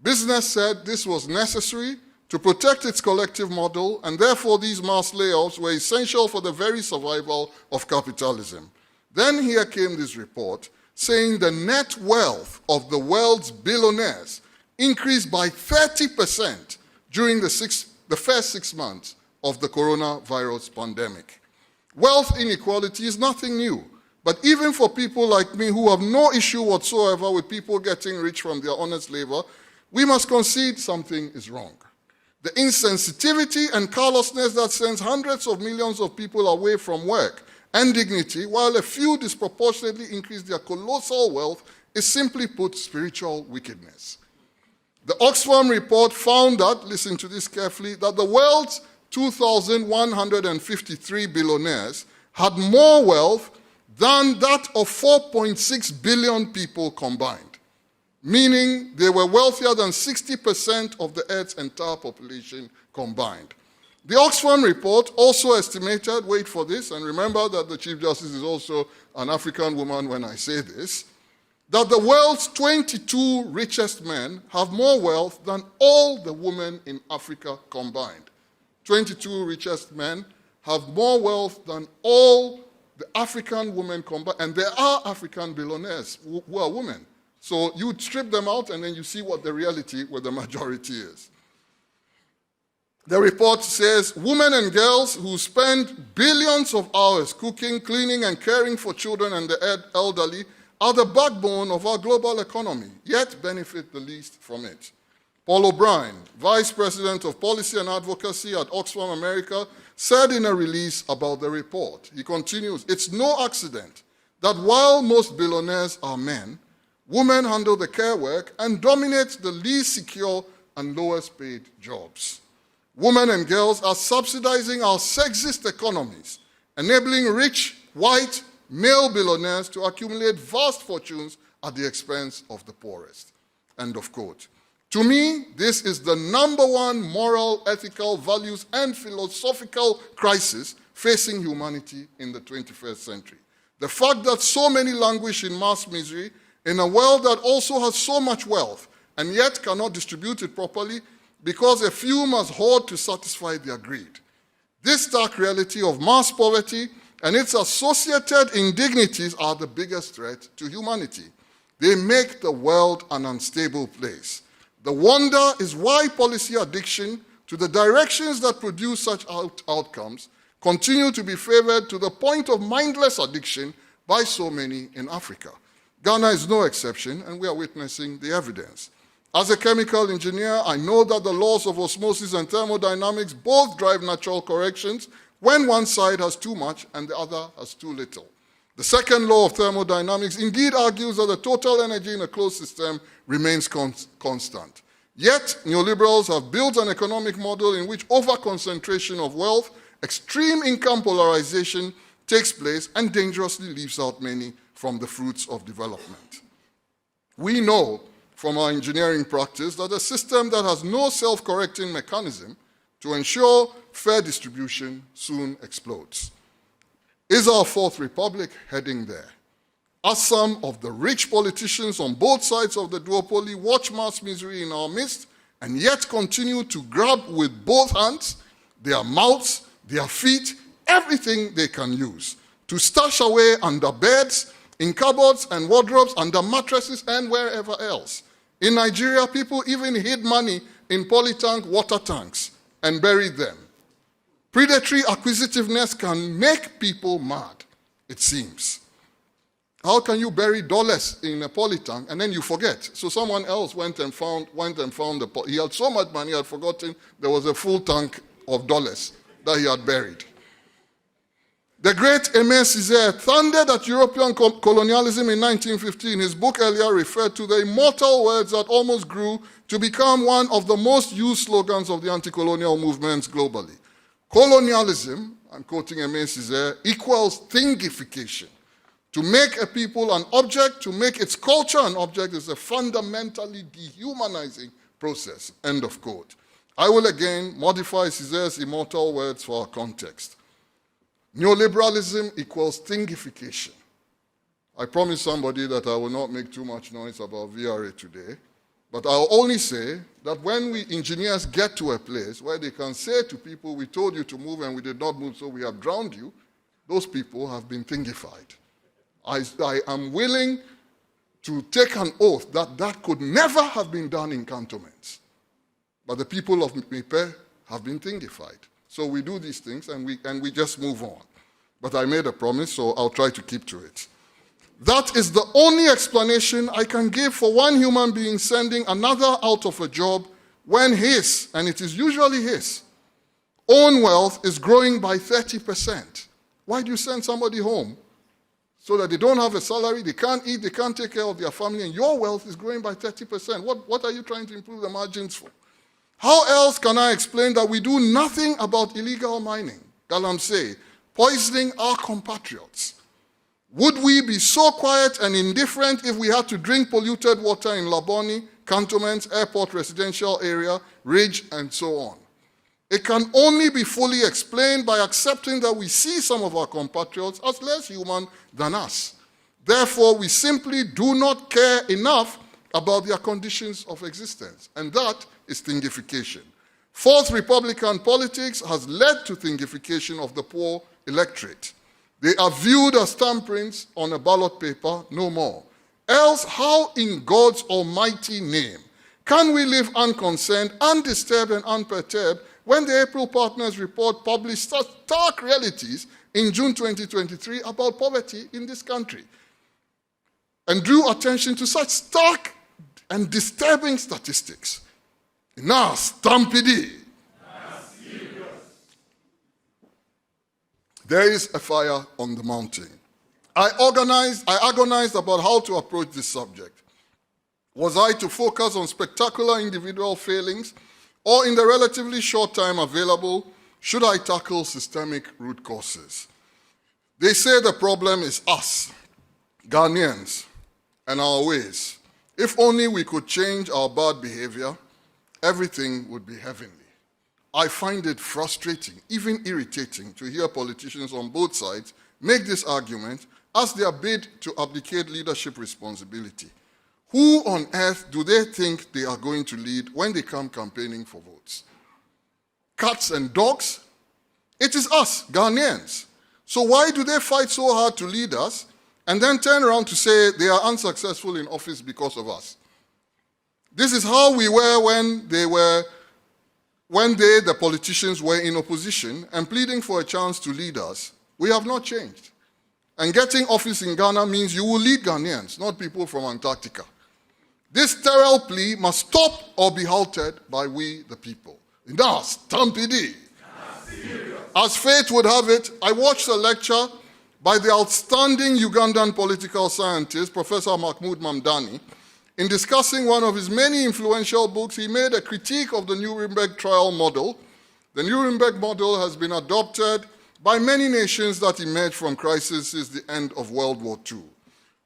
Business said this was necessary to protect its collective model, and therefore these mass layoffs were essential for the very survival of capitalism. Then here came this report saying the net wealth of the world's billionaires increased by 30% during the first 6 months of the coronavirus pandemic. Wealth inequality is nothing new, but even for people like me who have no issue whatsoever with people getting rich from their honest labor, we must concede something is wrong. The insensitivity and callousness that sends hundreds of millions of people away from work and dignity, while a few disproportionately increase their colossal wealth, is simply put spiritual wickedness. The Oxfam report found that, listen to this carefully, that the world's 2,153 billionaires had more wealth than that of 4.6 billion people combined, meaning they were wealthier than 60% of the Earth's entire population combined. The Oxfam report also estimated, wait for this, and remember that the Chief Justice is also an African woman when I say this, that the world's 22 richest men have more wealth than all the women in Africa combined. 22 richest men have more wealth than all the African women combined, and there are African billionaires who are women. So you strip them out and then you see what the reality, what the majority is. The report says women and girls who spend billions of hours cooking, cleaning, and caring for children and the elderly are the backbone of our global economy, yet benefit the least from it. Paul O'Brien, Vice President of Policy and Advocacy at Oxfam America, said in a release about the report, he continues, "It's no accident that while most billionaires are men, women handle the care work and dominate the least secure and lowest paid jobs. Women and girls are subsidizing our sexist economies, enabling rich, white, male billionaires to accumulate vast fortunes at the expense of the poorest." End of quote. To me, this is the number one moral, ethical, values, and philosophical crisis facing humanity in the 21st century. The fact that so many languish in mass misery in a world that also has so much wealth and yet cannot distribute it properly because a few must hoard to satisfy their greed. This stark reality of mass poverty and its associated indignities are the biggest threat to humanity. They make the world an unstable place. The wonder is why policy addiction to the directions that produce such outcomes continue to be favored to the point of mindless addiction by so many in Africa. Ghana is no exception, and we are witnessing the evidence. As a chemical engineer, I know that the laws of osmosis and thermodynamics both drive natural corrections when one side has too much and the other has too little. The second law of thermodynamics indeed argues that the total energy in a closed system remains constant. Yet, neoliberals have built an economic model in which over-concentration of wealth, extreme income polarization takes place and dangerously leaves out many from the fruits of development. We know from our engineering practice that a system that has no self-correcting mechanism to ensure fair distribution soon explodes. Is our Fourth Republic heading there? As some of the rich politicians on both sides of the duopoly watch mass misery in our midst and yet continue to grab with both hands, their mouths, their feet, everything they can use, to stash away under beds, in cupboards and wardrobes, under mattresses and wherever else. In Nigeria, people even hid money in polytank water tanks and buried them. Predatory acquisitiveness can make people mad, it seems. How can you bury dollars in a polytank and then you forget? So someone else went and found he had so much money he had forgotten there was a full tank of dollars that he had buried. The great Aimé Césaire thundered at European colonialism in 1915. His book earlier referred to the immortal words that almost grew to become one of the most used slogans of the anti-colonial movements globally. Colonialism, I'm quoting Aimé Césaire, equals thingification. To make a people an object, to make its culture an object is a fundamentally dehumanizing process, end of quote. I will again modify Césaire's immortal words for our context. Neoliberalism equals thingification. I promised somebody that I will not make too much noise about VRA today, but I'll only say that when we engineers get to a place where they can say to people, we told you to move and we did not move, so we have drowned you, those people have been thingified. I am willing to take an oath that that could never have been done in cantonments. But the people of Mipe have been thingified. So we do these things and we just move on. But I made a promise, so I'll try to keep to it. That is the only explanation I can give for one human being sending another out of a job when his, and it is usually his, own wealth is growing by 30%. Why do you send somebody home? So that they don't have a salary, they can't eat, they can't take care of their family, and your wealth is growing by 30%. What are you trying to improve the margins for? How else can I explain that we do nothing about illegal mining, Galamsey, poisoning our compatriots? Would we be so quiet and indifferent if we had to drink polluted water in Laboni, cantonments, airport residential area, Ridge, and so on? It can only be fully explained by accepting that we see some of our compatriots as less human than us. Therefore, we simply do not care enough about their conditions of existence, and that is thingification. Fourth Republican politics has led to thingification of the poor electorate. They are viewed as thumbprints on a ballot paper, no more. Else, how in God's almighty name can we live unconcerned, undisturbed, and unperturbed when the April Partners Report published stark realities in June 2023 about poverty in this country and drew attention to such stark and disturbing statistics? Now, Stampede. There is a fire on the mountain. I agonized about how to approach this subject. Was I to focus on spectacular individual failings, or in the relatively short time available, should I tackle systemic root causes? They say the problem is us, Ghanaians, and our ways. If only we could change our bad behavior, everything would be heavenly. I find it frustrating, even irritating, to hear politicians on both sides make this argument as their bid to abdicate leadership responsibility. Who on earth do they think they are going to lead when they come campaigning for votes? Cats and dogs? It is us, Ghanaians. So why do they fight so hard to lead us and then turn around to say they are unsuccessful in office because of us? This is how we were when they, the politicians, were in opposition and pleading for a chance to lead us. We have not changed. And getting office in Ghana means you will lead Ghanaians, not people from Antarctica. This sterile plea must stop or be halted by we, the people. Now, Stampede. As fate would have it, I watched a lecture by the outstanding Ugandan political scientist, Professor Mahmoud Mamdani. In discussing one of his many influential books, he made a critique of the Nuremberg trial model. The Nuremberg model has been adopted by many nations that emerged from crisis since the end of World War II.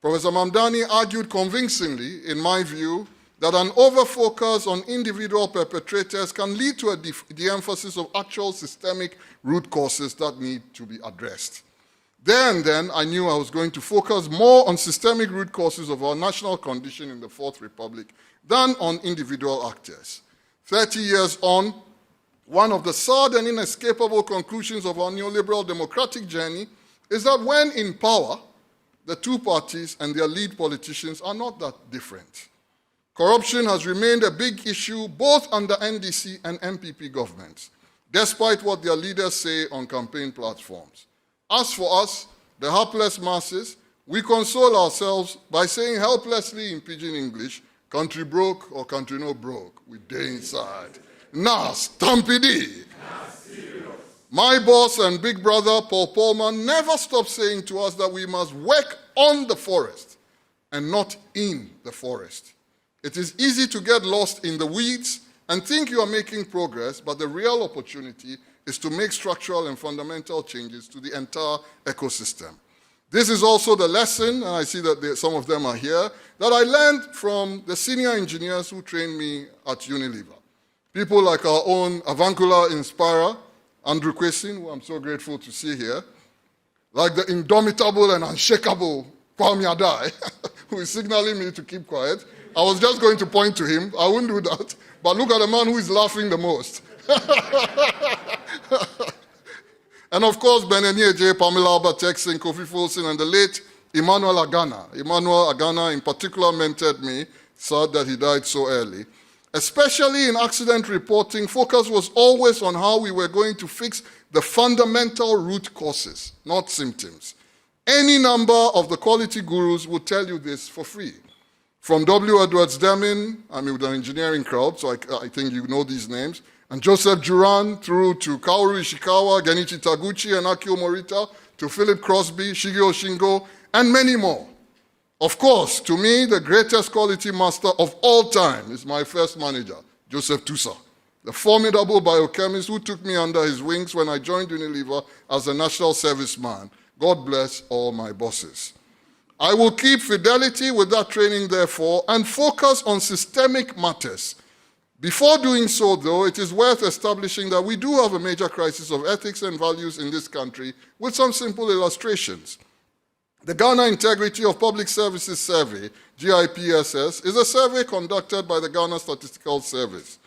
Professor Mamdani argued convincingly, in my view, that an over-focus on individual perpetrators can lead to a de-emphasis of actual systemic root causes that need to be addressed. There and then, I knew I was going to focus more on systemic root causes of our national condition in the Fourth Republic than on individual actors. 30 years on, one of the sad and inescapable conclusions of our neoliberal democratic journey is that when in power, the two parties and their lead politicians are not that different. Corruption has remained a big issue both under NDC and MPP governments, despite what their leaders say on campaign platforms. As for us, the helpless masses, we console ourselves by saying helplessly in pidgin English, country broke or country no broke, we day inside. Nah, Stampede. My boss and big brother, Paul Polman, never stopped saying to us that we must work on the forest and not in the forest. It is easy to get lost in the weeds and think you are making progress, but the real opportunity is to make structural and fundamental changes to the entire ecosystem. This is also the lesson, and I see that some of them are here, that I learned from the senior engineers who trained me at Unilever. People like our own avuncular inspirer, Andrew Kwesin, who I'm so grateful to see here, like the indomitable and unshakable Kwame Adai, who is signaling me to keep quiet. I was just going to point to him. I wouldn't do that. But look at the man who is laughing the most. And of course, Beneni J, Pamela Albert Texan, Kofi Folsom, and the late Emmanuel Agana. Emmanuel Agana in particular mentored me, sad that he died so early. Especially in accident reporting, focus was always on how we were going to fix the fundamental root causes, not symptoms. Any number of the quality gurus would tell you this for free. From W. Edwards Deming, I'm with an engineering crowd, so I think you know these names, and Joseph Juran, through to Kaoru Ishikawa, Genichi Taguchi, and Akio Morita, to Philip Crosby, Shigeo Shingo, and many more. Of course, to me, the greatest quality master of all time is my first manager, Joseph Tusa, the formidable biochemist who took me under his wings when I joined Unilever as a national serviceman. God bless all my bosses. I will keep fidelity with that training, therefore, and focus on systemic matters. Before doing so, though, it is worth establishing that we do have a major crisis of ethics and values in this country with some simple illustrations. The Ghana Integrity of Public Services Survey, GhIE-PSS, is a survey conducted by the Ghana Statistical Service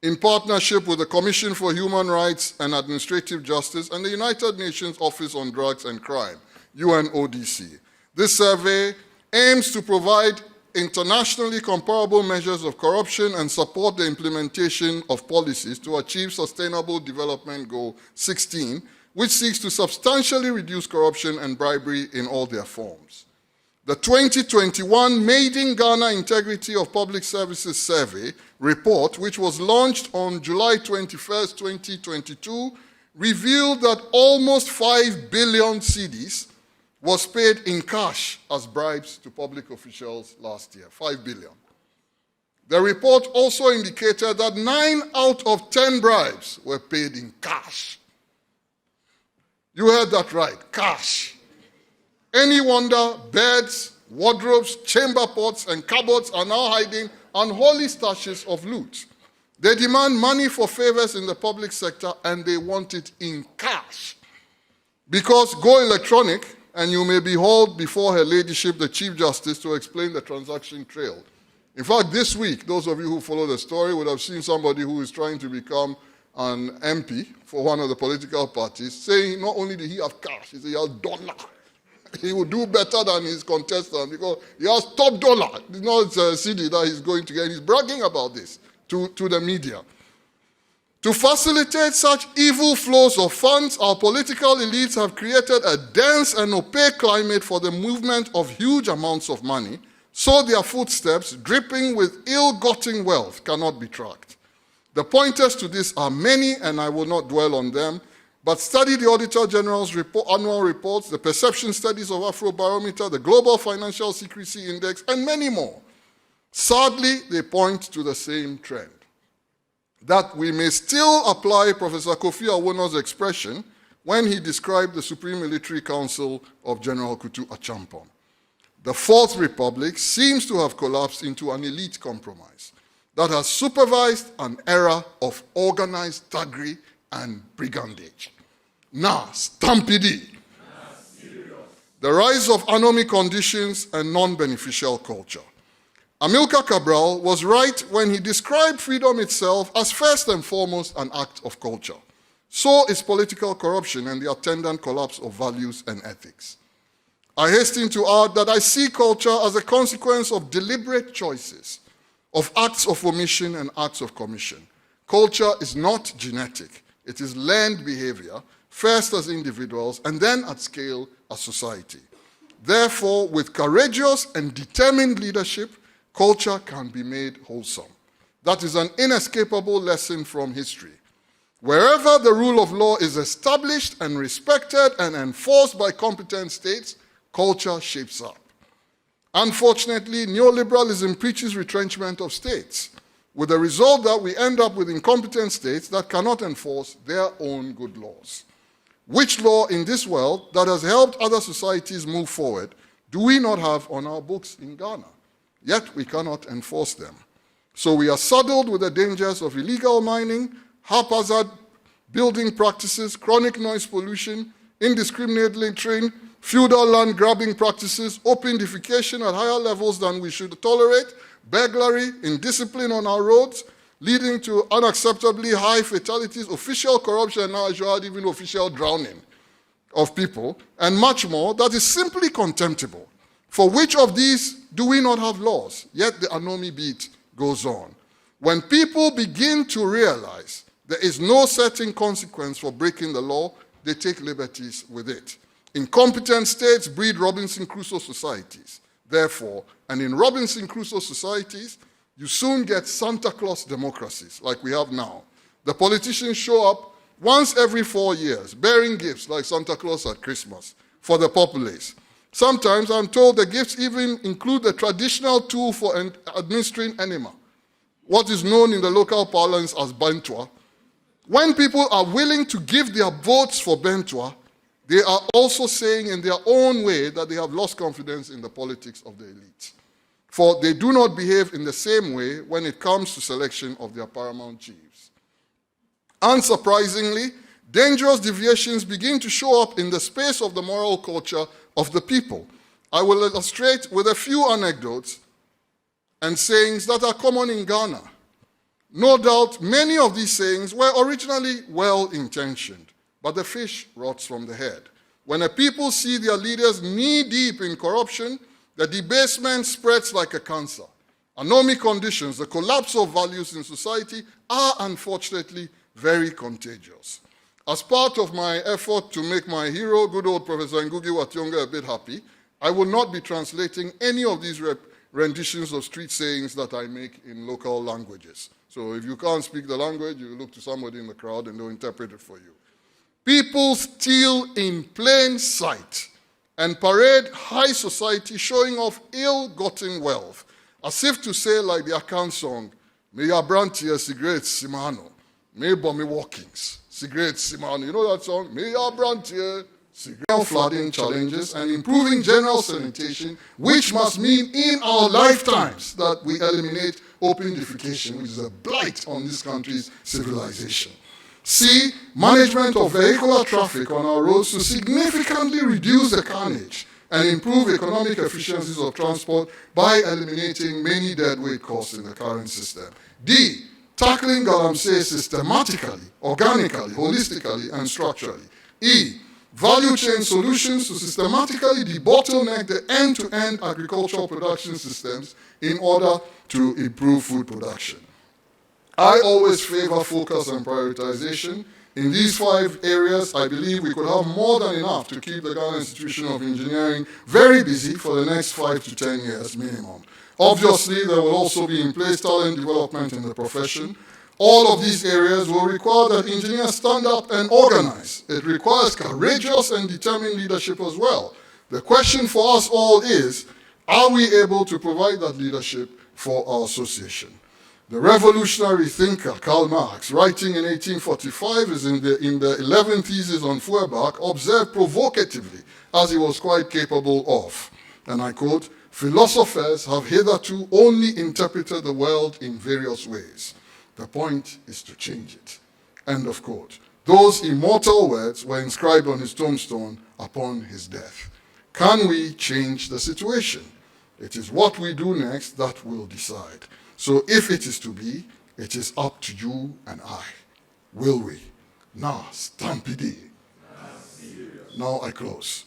in partnership with the Commission for Human Rights and Administrative Justice and the United Nations Office on Drugs and Crime, UNODC. This survey aims to provide internationally comparable measures of corruption and support the implementation of policies to achieve Sustainable Development Goal 16, which seeks to substantially reduce corruption and bribery in all their forms. The 2021 Made in Ghana Integrity of Public Services Survey report, which was launched on July 21st, 2022, revealed that almost 5 billion cedis was paid in cash as bribes to public officials last year, 5 billion. The report also indicated that 9 out of 10 bribes were paid in cash. You heard that right, cash. Any wonder beds, wardrobes, chamber pots, and cupboards are now hiding unholy stashes of loot. They demand money for favors in the public sector, and they want it in cash. Because go electronic, and you may be hauled before Her Ladyship, the Chief Justice, to explain the transaction trail. In fact, this week, those of you who follow the story would have seen somebody who is trying to become an MP for one of the political parties saying not only did he have cash, he said he has dollar. He would do better than his contestant because he has top dollar. It's not a CD that he's going to get. He's bragging about this to the media. To facilitate such evil flows of funds, our political elites have created a dense and opaque climate for the movement of huge amounts of money, so their footsteps, dripping with ill-gotten wealth, cannot be tracked. The pointers to this are many, and I will not dwell on them, but study the Auditor General's annual reports, the perception studies of Afrobarometer, the Global Financial Secrecy Index, and many more. Sadly, they point to the same trend. That we may still apply Professor Kofi Awono's expression when he described the Supreme Military Council of General Kutu Achampon. The Fourth Republic seems to have collapsed into an elite compromise that has supervised an era of organized thuggery and brigandage. Now, stampede. The rise of anomy conditions and non-beneficial culture. Amilcar Cabral was right when he described freedom itself as first and foremost an act of culture. So is political corruption and the attendant collapse of values and ethics. I hasten to add that I see culture as a consequence of deliberate choices, of acts of omission and acts of commission. Culture is not genetic. It is learned behavior, first as individuals and then at scale as society. Therefore, with courageous and determined leadership, culture can be made wholesome. That is an inescapable lesson from history. Wherever the rule of law is established and respected and enforced by competent states, culture shapes up. Unfortunately, neoliberalism preaches retrenchment of states, with the result that we end up with incompetent states that cannot enforce their own good laws. Which law in this world that has helped other societies move forward do we not have on our books in Ghana? Yet we cannot enforce them. So we are saddled with the dangers of illegal mining, haphazard building practices, chronic noise pollution, indiscriminate littering, feudal land grabbing practices, open defecation at higher levels than we should tolerate, burglary, indiscipline on our roads, leading to unacceptably high fatalities, official corruption, and now as you heard, even official drowning of people, and much more, that is simply contemptible. For which of these do we not have laws? Yet the anomie beat goes on. When people begin to realize there is no certain consequence for breaking the law, they take liberties with it. Incompetent states breed Robinson Crusoe societies. Therefore, and in Robinson Crusoe societies, you soon get Santa Claus democracies like we have now. The politicians show up once every 4 years, bearing gifts like Santa Claus at Christmas for the populace. Sometimes I'm told the gifts even include the traditional tool for administering enema, what is known in the local parlance as Bantua. When people are willing to give their votes for Bantua, they are also saying in their own way that they have lost confidence in the politics of the elite. For they do not behave in the same way when it comes to selection of their paramount chiefs. Unsurprisingly, dangerous deviations begin to show up in the space of the moral culture of the people. I will illustrate with a few anecdotes and sayings that are common in Ghana. No doubt many of these sayings were originally well-intentioned, but the fish rots from the head. When a people see their leaders knee-deep in corruption, the debasement spreads like a cancer. Anomic conditions, the collapse of values in society, are unfortunately very contagious. As part of my effort to make my hero, good old Professor Ngugi Wationga, a bit happy, I will not be translating any of these renditions of street sayings that I make in local languages. So if you can't speak the language, you look to somebody in the crowd and they'll interpret it for you. People steal in plain sight and parade high society showing off ill-gotten wealth, as if to say, like the account song, "May your brantier cigarettes simano, may bommy walkings, cigarettes simano." You know that song? "May your brantier cigarette flooding challenges and improving general sanitation, which must mean in our lifetimes that we eliminate open defecation, which is a blight on this country's civilization. C, management of vehicular traffic on our roads to significantly reduce the carnage and improve economic efficiencies of transport by eliminating many deadweight costs in the current system. D, tackling galamsey systematically, organically, holistically, and structurally. E, value chain solutions to systematically debottleneck the end-to-end agricultural production systems in order to improve food production. I always favor focus and prioritization. In these 5 areas, I believe we could have more than enough to keep the Ghana Institution of Engineering very busy for the next 5 to 10 years minimum. Obviously, there will also be in place talent development in the profession. All of these areas will require that engineers stand up and organize. It requires courageous and determined leadership as well. The question for us all is, are we able to provide that leadership for our association? The revolutionary thinker Karl Marx, writing in 1845, is in the 11th thesis on Feuerbach, observed provocatively, as he was quite capable of, and I quote, "Philosophers have hitherto only interpreted the world in various ways. The point is to change it." End of quote. Those immortal words were inscribed on his tombstone upon his death. Can we change the situation? It is what we do next that will decide. So if it is to be, it is up to you and I. Will we? Now, stampede. Now I close.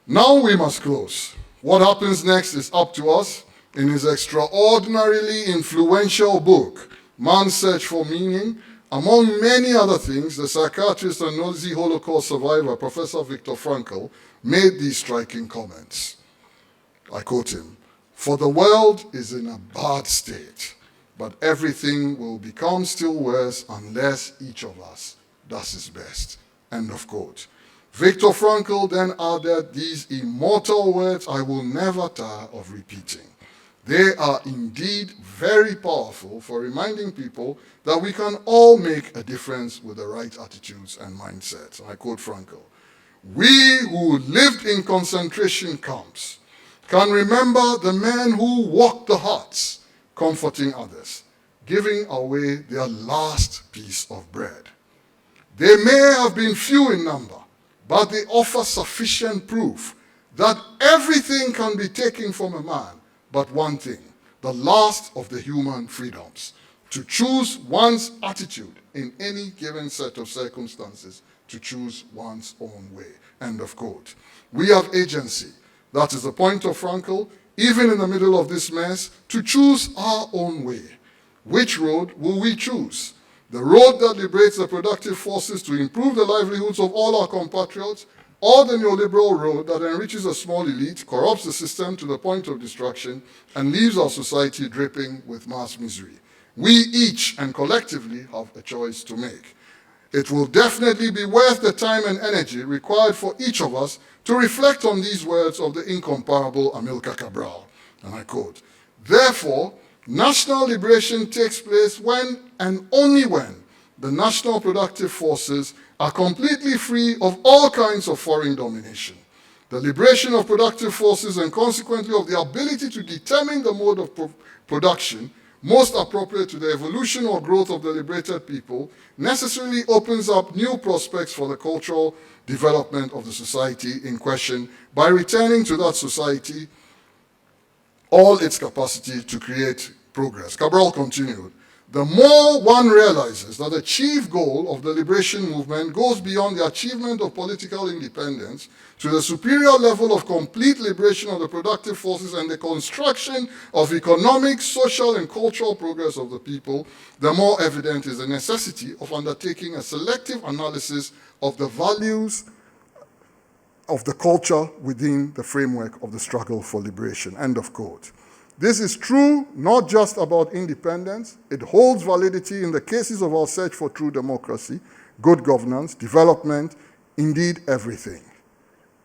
Now we must close. What happens next is up to us. In his extraordinarily influential book, Man's Search for Meaning, among many other things, the psychiatrist and Nazi Holocaust survivor, Professor Viktor Frankl, made these striking comments. I quote him, "For the world is in a bad state, but everything will become still worse unless each of us does his best." End of quote. Viktor Frankl then added these immortal words I will never tire of repeating. They are indeed very powerful for reminding people that we can all make a difference with the right attitudes and mindsets. I quote Frankl, "We who lived in concentration camps can remember the men who walked the huts, comforting others, giving away their last piece of bread. They may have been few in number, but they offer sufficient proof that everything can be taken from a man but one thing, the last of the human freedoms, to choose one's attitude in any given set of circumstances, to choose one's own way. End of quote. We have agency. That is the point of Frankl, even in the middle of this mess, to choose our own way. Which road will we choose? The road that liberates the productive forces to improve the livelihoods of all our compatriots, or the neoliberal road that enriches a small elite, corrupts the system to the point of destruction, and leaves our society dripping with mass misery? We each and collectively have a choice to make. It will definitely be worth the time and energy required for each of us to reflect on these words of the incomparable Amilcar Cabral, and I quote, "Therefore, national liberation takes place when and only when the national productive forces are completely free of all kinds of foreign domination. The liberation of productive forces and consequently of the ability to determine the mode of production most appropriate to the evolution or growth of the liberated people necessarily opens up new prospects for the cultural development of the society in question by returning to that society all its capacity to create progress." Cabral continued, "The more one realizes that the chief goal of the liberation movement goes beyond the achievement of political independence to the superior level of complete liberation of the productive forces and the construction of economic, social, and cultural progress of the people, the more evident is the necessity of undertaking a selective analysis of the values of the culture within the framework of the struggle for liberation." End of quote. This is true not just about independence. It holds validity in the cases of our search for true democracy, good governance, development, indeed everything.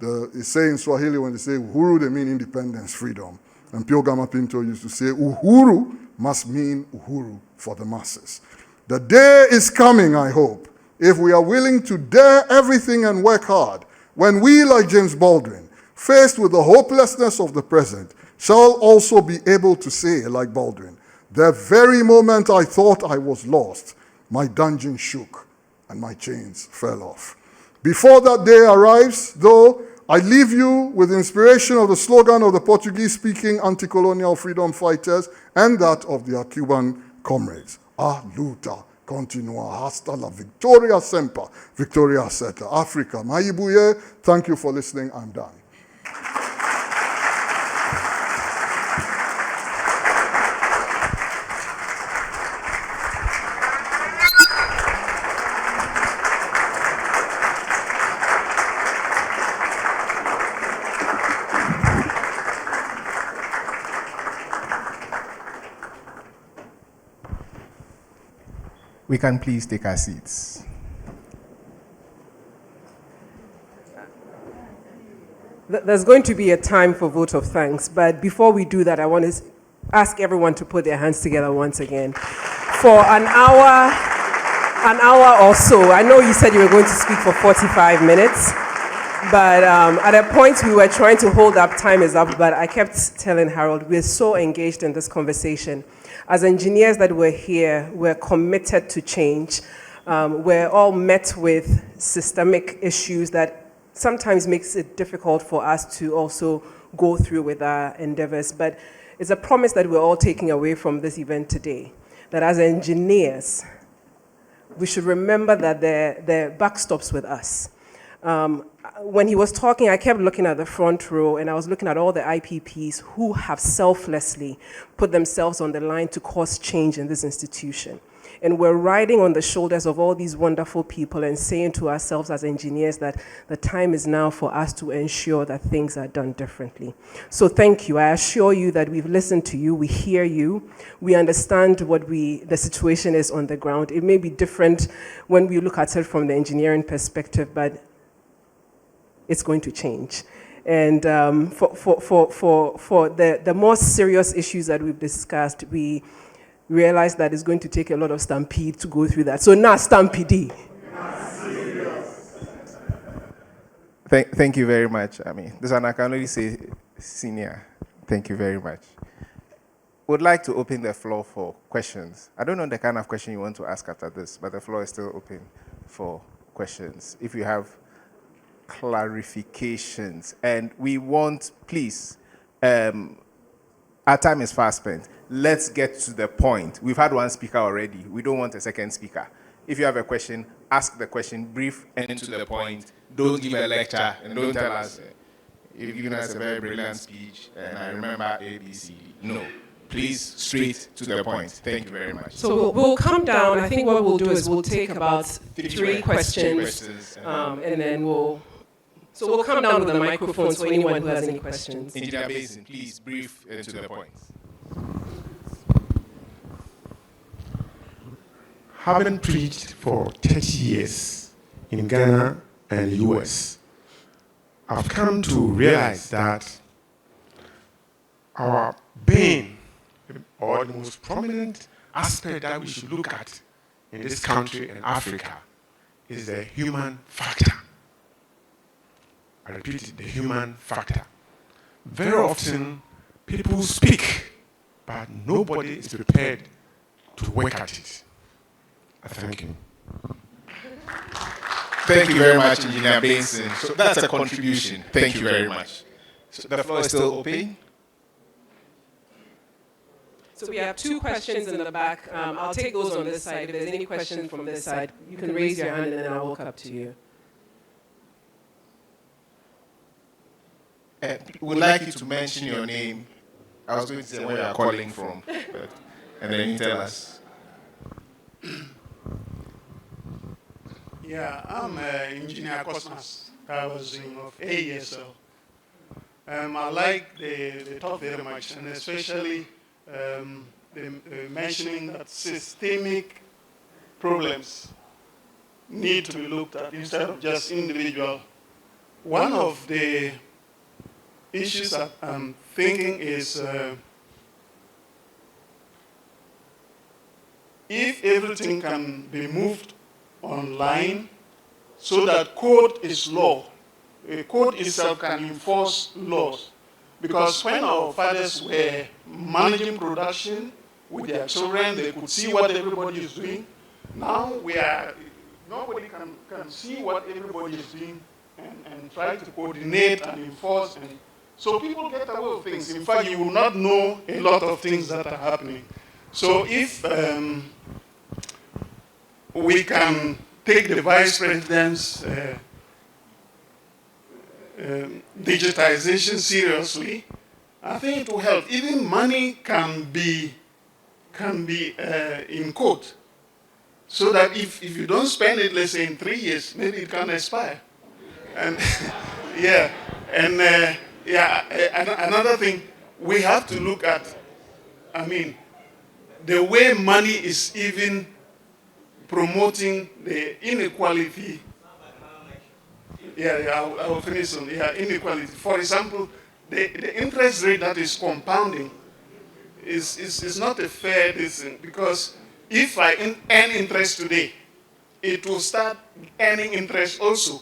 They say in Swahili when they say uhuru, they mean independence, freedom. And Pio Gama Pinto used to say uhuru must mean uhuru for the masses. The day is coming, I hope, if we are willing to dare everything and work hard, when we, like James Baldwin, faced with the hopelessness of the present, shall also be able to say, like Baldwin, "The very moment I thought I was lost, my dungeon shook and my chains fell off." Before that day arrives, though, I leave you with inspiration of the slogan of the Portuguese-speaking anti-colonial freedom fighters and that of their Cuban comrades. "A luta continua hasta la victoria semper, victoria certa." Africa, Maibuye, thank you for listening. I'm done. We can please take our seats. There's going to be a time for vote of thanks, but before we do that, I want to ask everyone to put their hands together once again for an hour or so. I know you said you were going to speak for 45 minutes, but at a point we were trying to hold up, time is up, but I kept telling Harold, we're so engaged in this conversation. As engineers that were here, we're committed to change. We're all met with systemic issues that sometimes makes it difficult for us to also go through with our endeavors. But it's a promise that we're all taking away from this event today, that as engineers, we should remember that the buck stops with us. When he was talking, I kept looking at the front row, and I was looking at all the IPPs who have selflessly put themselves on the line to cause change in this institution. And we're riding on the shoulders of all these wonderful people and saying to ourselves as engineers that the time is now for us to ensure that things are done differently. So thank you. I assure you that we've listened to you, we hear you, we understand what the situation is on the ground. It may be different when we look at it from the engineering perspective, but it's going to change. And for the more serious issues that we've discussed, we realize that it's going to take a lot of stampede to go through that. So now stampede. Thank you very much. I mean, this one I can only say senior. Thank you very much. Would like to open the floor for questions. I don't know the kind of question you want to ask after this, but the floor is still open for questions. If you have clarifications. And we want, please, our time is fast spent. Let's get to the point. We've had one speaker already. We don't want a second speaker. If you have a question, ask the question, brief and to the point. Don't give a lecture and don't tell us you've given us a very brilliant speech and I remember ABC. No. Please, straight to the point. Thank you very much. So we'll come down. I think what we'll do is we'll take about three questions, and then we'll come down with the microphones for anyone who has any questions. Engineer Basin, please brief and to the point. Having preached for 30 years in Ghana and the US, I've come to realize that our bane, or the most prominent aspect that we should look at in this country and Africa, is the human factor. I repeat it, the human factor. Very often, people speak, but nobody is prepared to work at it. I thank you. Thank you very much, Engineer Benson. So that's a contribution. Thank you very much. So the floor is still open. So we have two questions in the back. I'll take those on this side. If there's any questions from this side, you can raise your hand and then I'll walk up to you. Would like you to mention your name. I was going to say where you are calling from, and then you tell us. Yeah, I'm Engineer Cosmas. I was of AESL. I like the talk very much, and especially the mentioning that systemic problems need to be looked at instead of just individual. One of the issues that I'm thinking is if everything can be moved online so that code is law. Code itself can enforce laws. Because when our fathers were managing production with their children, they could see what everybody is doing. Now nobody can see what everybody is doing and try to coordinate and enforce. And so people get away with things. In fact, you will not know a lot of things that are happening. So if we can take the vice president's digitization seriously, I think it will help. Even money can be in code, so that if you don't spend it, let's say in 3 years, maybe it can expire. And another thing we have to look at, the way money is even promoting the inequality. I will finish soon. Inequality. For example, the interest rate that is compounding is not a fair thing, because if I earn interest today, it will start earning interest also.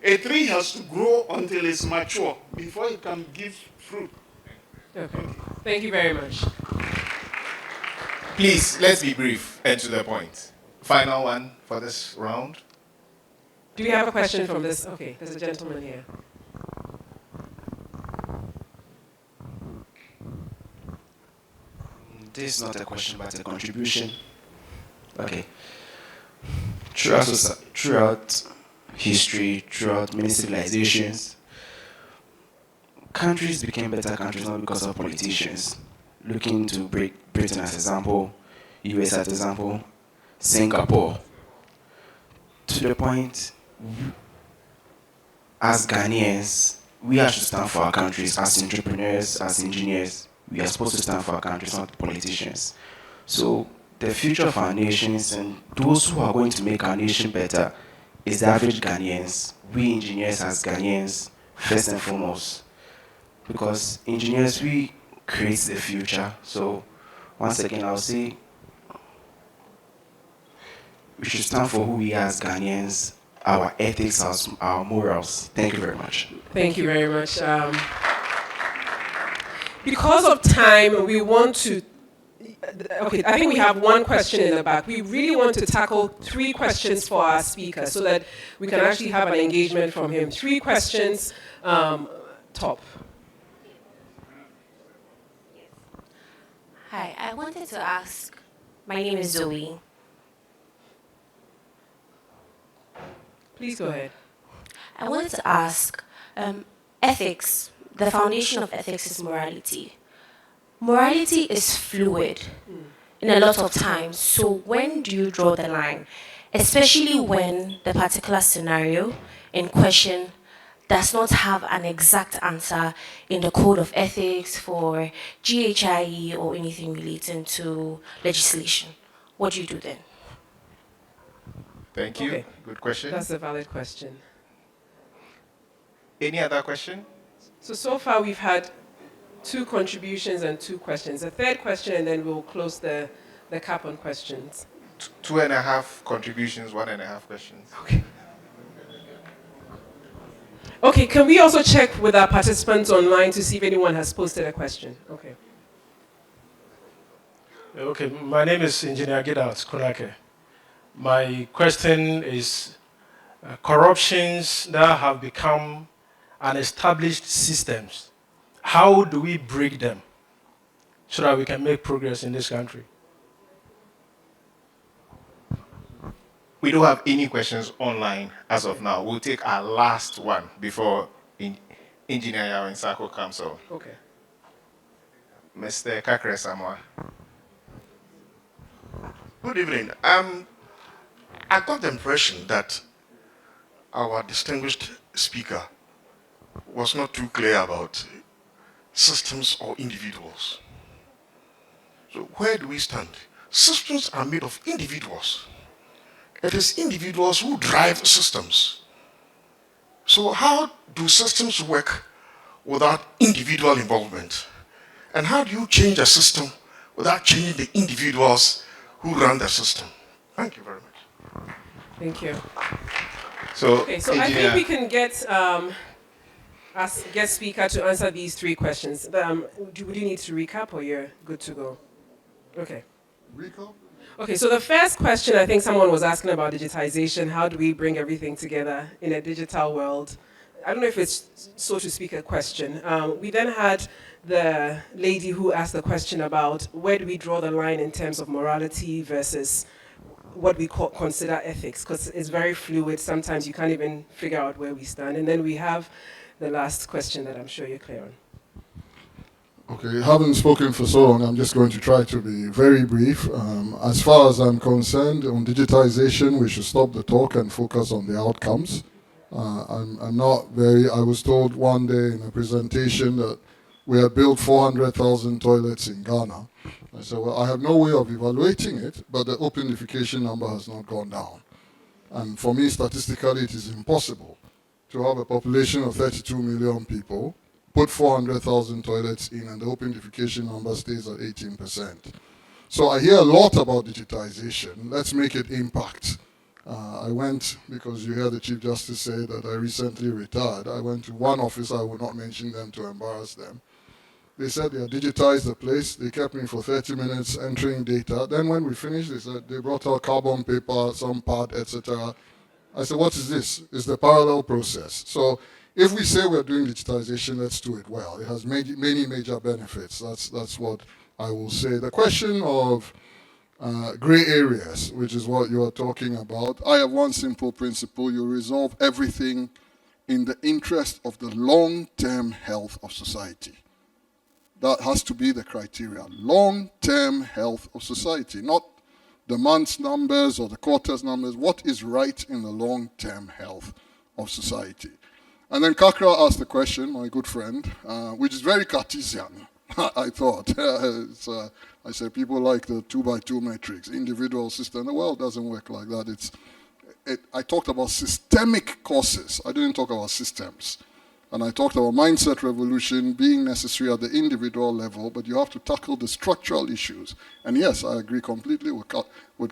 A tree has to grow until it's mature before it can give fruit. Okay. Thank you very much. Please, let's be brief and to the point. Final one for this round. Do we have a question from this? Okay, there's a gentleman here. This is not a question, but a contribution. Okay. Throughout history, throughout many civilizations, countries became better countries not because of politicians. Looking to Britain as example, US as example, Singapore. To the point, as Ghanaians, we have to stand for our countries. As entrepreneurs, as engineers, we are supposed to stand for our countries, not politicians. So the future of our nations and those who are going to make our nation better is the average Ghanaians. We engineers as Ghanaians, first and foremost. Because engineers, we create the future. So once again, I'll say we should stand for who we are as Ghanaians, our ethics, our morals. Thank you very much. Thank you very much. Because of time, we want to okay, I think we have one question in the back. We really want to tackle 3 questions for our speaker so that we can actually have an engagement from him. 3 questions, top. Hi, I wanted to ask, my name is Zoe. Please go ahead. I wanted to ask, ethics, the foundation of ethics is morality. Morality is fluid in a lot of times, so when do you draw the line? Especially when the particular scenario in question does not have an exact answer in the code of ethics for GhIE or anything relating to legislation. What do you do then? Thank you. Okay. Good question. That's a valid question. Any other question? So far we've had 2 contributions and 2 questions. A third question, and then we'll close the cap on questions. 2.5 contributions, 1.5 questions. Okay. Okay, can we also check with our participants online to see if anyone has posted a question? Okay. Okay, my name is Engineer Gidat Kunake. My question is corruptions that have become unestablished systems. How do we break them so that we can make progress in this country? We don't have any questions online as of now. We'll take our last one before Engineer Yawin Sako comes on. Okay. Mr. Kakre Samoa. Good evening. I got the impression that our distinguished speaker was not too clear about systems or individuals. So where do we stand? Systems are made of individuals. It is individuals who drive systems. So how do systems work without individual involvement? And how do you change a system without changing the individuals who run the system? Thank you very much. Thank you. So, Okay, so I think we can get as guest speaker to answer these 3 questions. Would you need to recap, or you're good to go? Okay. Recap? Okay, so the first question, I think someone was asking about digitization. How do we bring everything together in a digital world? I don't know if it's, so to speak, a question. We then had the lady who asked the question about where do we draw the line in terms of morality versus what we consider ethics, because it's very fluid. Sometimes you can't even figure out where we stand. And then we have the last question that I'm sure you're clear on. Okay, having spoken for so long, I'm just going to try to be very brief. As far as I'm concerned, on digitization, we should stop the talk and focus on the outcomes. I'm not very, I was told one day in a presentation that we had built 400,000 toilets in Ghana. I said, well, I have no way of evaluating it, but the openification number has not gone down. And for me, statistically, it is impossible to have a population of 32 million people, put 400,000 toilets in, and the openification number stays at 18%. So I hear a lot about digitization. Let's make it impact. I went, because you heard the Chief Justice say that I recently retired, I went to one office, I will not mention them to embarrass them. They said they had digitized the place. They kept me for 30 minutes entering data. Then when we finished, they said they brought out carbon paper, some pad, etc. I said, what is this? It's the parallel process. So if we say we're doing digitization, let's do it well. It has many major benefits. That's what I will say. The question of gray areas, which is what you are talking about, I have one simple principle. You resolve everything in the interest of the long-term health of society. That has to be the criteria. Long-term health of society, not the month's numbers or the quarter's numbers. What is right in the long-term health of society? And then Kakra asked the question, my good friend, which is very Cartesian, I thought. I said people like the 2x2 matrix, individual system. The world doesn't work like that. I talked about systemic causes. I didn't talk about systems. And I talked about mindset revolution being necessary at the individual level, but you have to tackle the structural issues. And yes, I agree completely with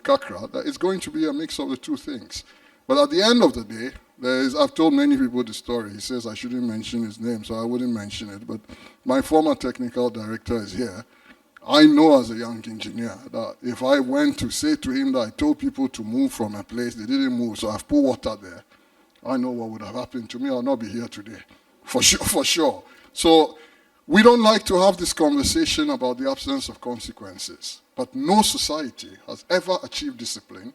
Kakra that it's going to be a mix of the two things. But at the end of the day, I've told many people the story. He says I shouldn't mention his name, so I wouldn't mention it. But my former technical director is here. I know as a young engineer that if I went to say to him that I told people to move from a place, they didn't move, so I've put water there, I know what would have happened to me. I'll not be here today, for sure, for sure. So we don't like to have this conversation about the absence of consequences, but no society has ever achieved discipline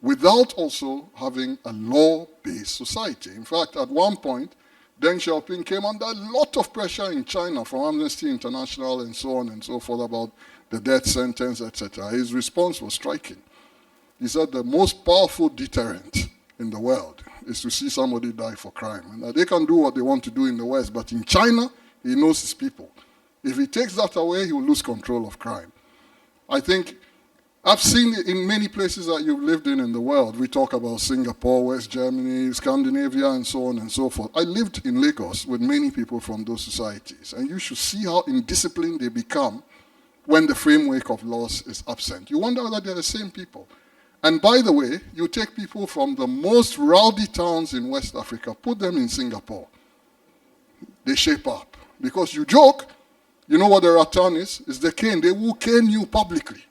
without also having a law-based society. In fact, at one point, Deng Xiaoping came under a lot of pressure in China from Amnesty International and so on and so forth about the death sentence, etc. His response was striking. He said the most powerful deterrent in the world is to see somebody die for crime. And that they can do what they want to do in the West, but in China, he knows his people. If he takes that away, he will lose control of crime. I think I've seen it in many places that you've lived in the world. We talk about Singapore, West Germany, Scandinavia, and so on and so forth. I lived in Lagos with many people from those societies, and you should see how indisciplined they become when the framework of laws is absent. You wonder whether they're the same people. And by the way, you take people from the most rowdy towns in West Africa, put them in Singapore. They shape up. Because you joke, you know what the rattan is? It's the cane. They will cane you publicly.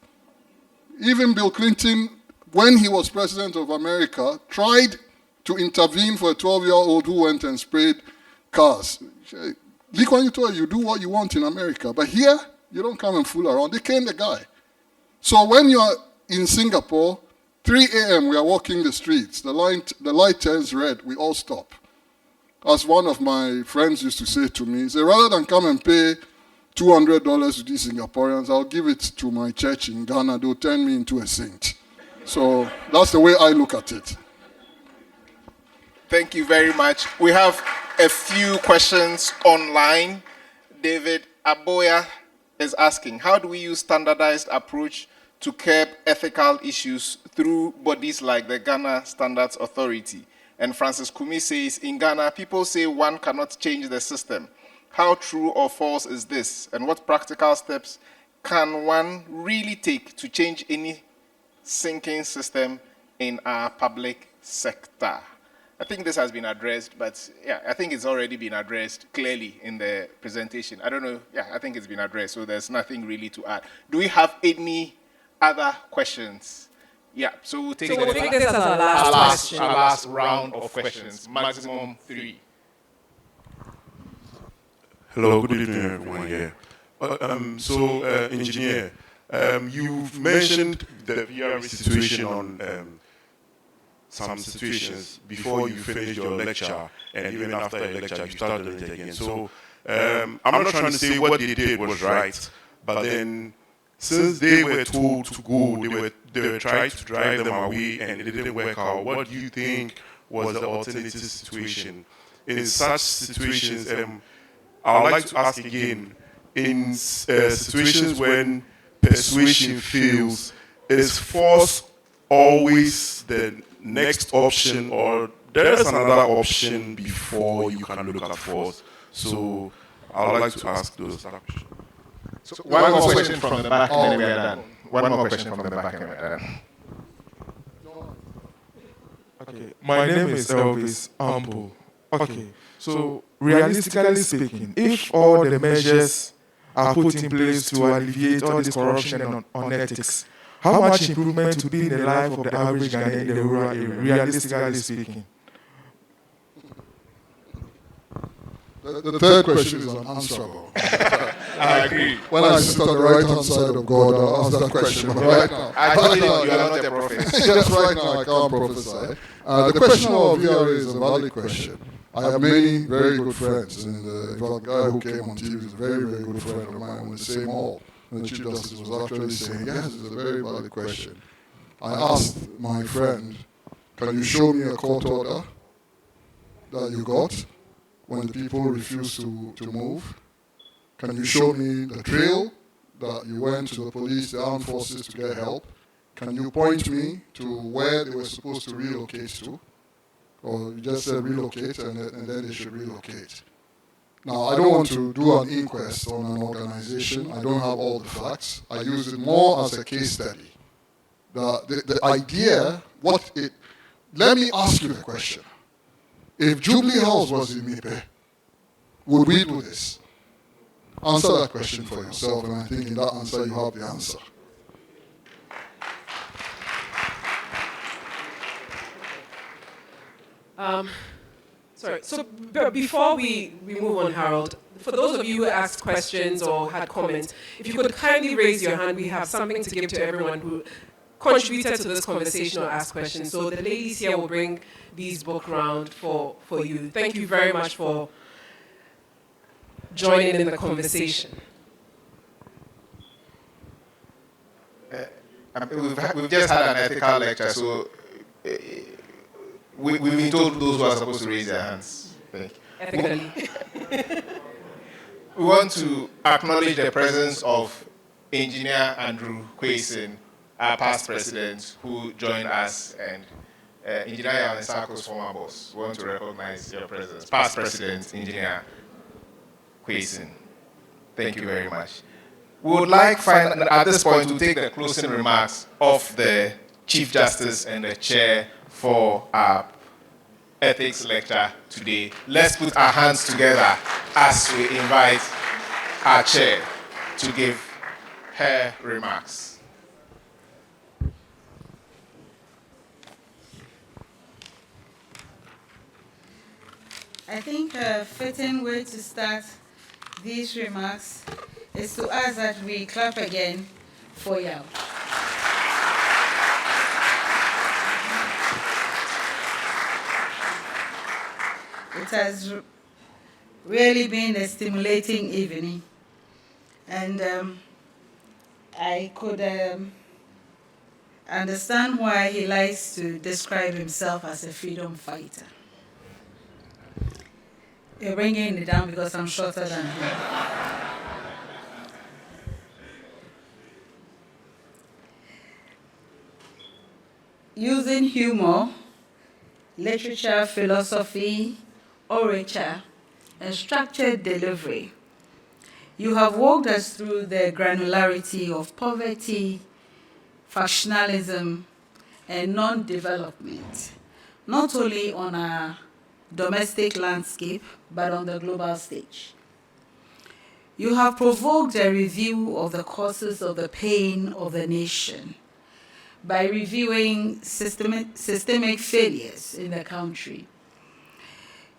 Even Bill Clinton, when he was president of America, tried to intervene for a 12-year-old who went and sprayed cars. Lee Kuan Yew told you do what you want in America, but here, you don't come and fool around. They cane the guy. So when you're in Singapore, 3 a.m., we are walking the streets. The light turns red, we all stop. As one of my friends used to say to me, he said, rather than come and pay $200 to these Singaporeans, I'll give it to my church in Ghana. They'll turn me into a saint. So that's the way I look at it. Thank you very much. We have a few questions online. David Aboya is asking, how do we use standardized approach to curb ethical issues through bodies like the Ghana Standards Authority? And Francis Kumi says, in Ghana, people say one cannot change the system. How true or false is this? And what practical steps can one really take to change any sinking system in our public sector? I think this has been addressed, but yeah, I think it's already been addressed clearly in the presentation. I don't know, yeah, I think it's been addressed, so there's nothing really to add. Do we have any other questions? Yeah, so we'll take this as our last question. Our last round of questions, maximum 3. Hello, good evening, everyone here. Engineer, you've mentioned the VRE situation on some situations before you finished your lecture, and even after your lecture, you started it again. So I'm not trying to say what they did was right, but then since they were told to go, they were trying to drive them away, and it didn't work out. What do you think was the alternative situation? In such situations, I would like to ask again, in situations when persuasion fails, is force always the next option, or there is another option before you can look at force? So I would like to ask those other questions. So one more question from the back, and then we are done. One more question from the back, and we're done. Okay, my name is Elvis Ambo. Okay, so realistically speaking, if all the measures are put in place to alleviate all this corruption and unethics, how much improvement would be in the life of the average Ghanaian in the rural area, realistically speaking? The third question is unanswerable. I agree. When I sit on the right-hand side of God, I'll answer that question. But right now, I told you you are not a prophet. Yes, right now I can't prophesy. The question of VRA is a valid question. I have many very good friends, and in fact, the guy who came on TV is a very, very good friend of mine in the same hall. And the Chief Justice was actually saying, yes, it's a very valid question. I asked my friend, can you show me a court order that you got when the people refused to move? Can you show me the trail that you went to the police, the armed forces to get help? Can you point me to where they were supposed to relocate to? Or you just said relocate and then they should relocate. Now, I don't want to do an inquest on an organization. I don't have all the facts. I use it more as a case study. The idea, let me ask you the question. If Jubilee House was in Mipe, would we do this? answer that question for yourself, and I think in that answer you have the answer. Sorry, so before we move on, Harold, for those of you who asked questions or had comments, if you could kindly raise your hand, we have something to give to everyone who contributed to this conversation or asked questions. So the ladies here will bring these book round for you. Thank you very much for joining in the conversation. We've just had an ethical lecture, so we've been told those who are supposed to raise their hands. Ethically. We want to acknowledge the presence of Engineer Andrew Kwesen, our past president, who joined us, and Engineer Yanesako's former boss. We want to recognize your presence. Past President, Engineer Kwesen. Thank you very much. We would like, at this point, to take the closing remarks of the Chief Justice and the Chair for our ethics lecture today. Let's put our hands together as we invite our Chair to give her remarks. I think a fitting way to start these remarks is to ask that we clap again for Yao. It has really been a stimulating evening, and I could understand why he likes to describe himself as a freedom fighter. You're bringing it down because I'm shorter than him. Using humor, literature, philosophy, orature, and structured delivery, you have walked us through the granularity of poverty, factionalism, and non-development, not only on our domestic landscape, but on the global stage. You have provoked a review of the causes of the pain of the nation by reviewing systemic failures in the country.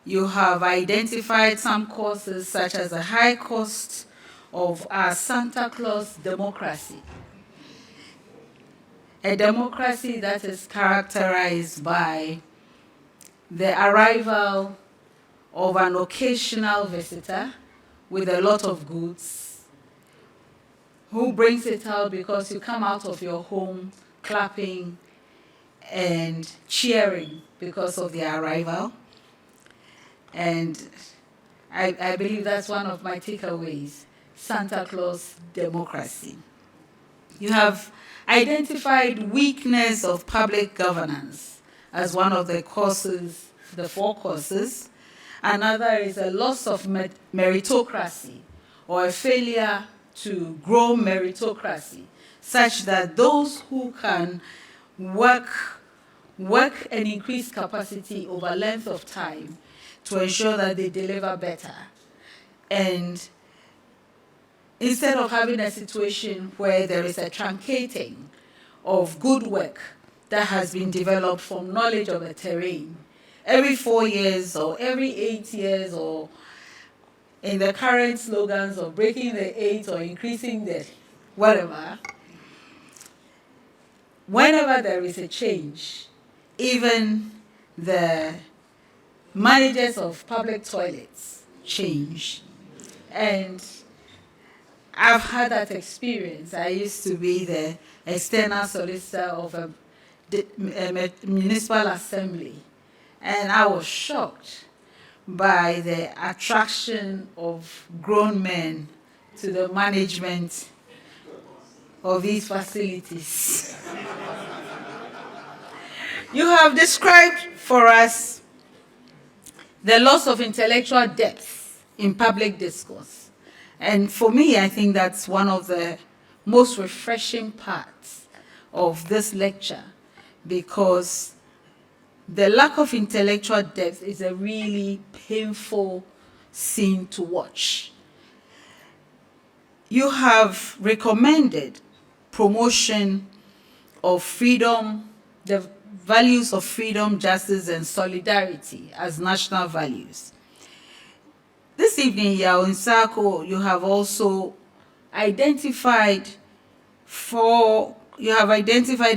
You have identified some causes, such as the high cost of our Santa Claus democracy, a democracy that is characterized by the arrival of an occasional visitor with a lot of goods, who brings it out because you come out of your home clapping and cheering because of their arrival. And I believe that's one of my takeaways, Santa Claus democracy. You have identified weakness of public governance as one of the causes, the 4 causes. Another is a loss of meritocracy, or a failure to grow meritocracy, such that those who can work and increase capacity over length of time to ensure that they deliver better. And instead of having a situation where there is a truncating of good work that has been developed from knowledge of the terrain, every 4 years or every 8 years, or in the current slogans of breaking the 8 or increasing the whatever, whenever there is a change, even the managers of public toilets change. And I've had that experience. I used to be the external solicitor of a municipal assembly, and I was shocked by the attraction of grown men to the management of these facilities. You have described for us the loss of intellectual depth in public discourse. And for me, I think that's one of the most refreshing parts of this lecture, because the lack of intellectual depth is a really painful scene to watch. you have recommended promotion of freedom, the values of freedom, justice, and solidarity as national values. This evening, Yao Nsako, you have also identified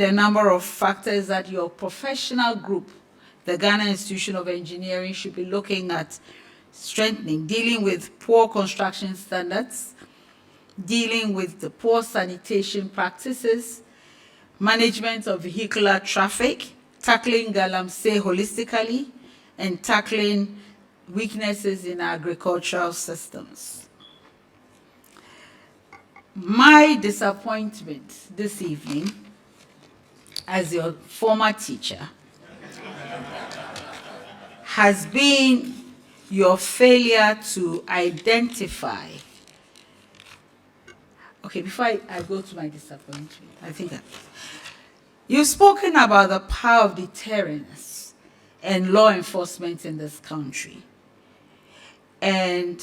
a number of factors that your professional group, the Ghana Institution of Engineering, should be looking at strengthening, dealing with poor construction standards, dealing with the poor sanitation practices, management of vehicular traffic, tackling galamsey holistically, and tackling weaknesses in agricultural systems. My disappointment this evening, as your former teacher, has been your failure to identify. Okay, before I go to my disappointment, I think you've spoken about the power of deterrence and law enforcement in this country, and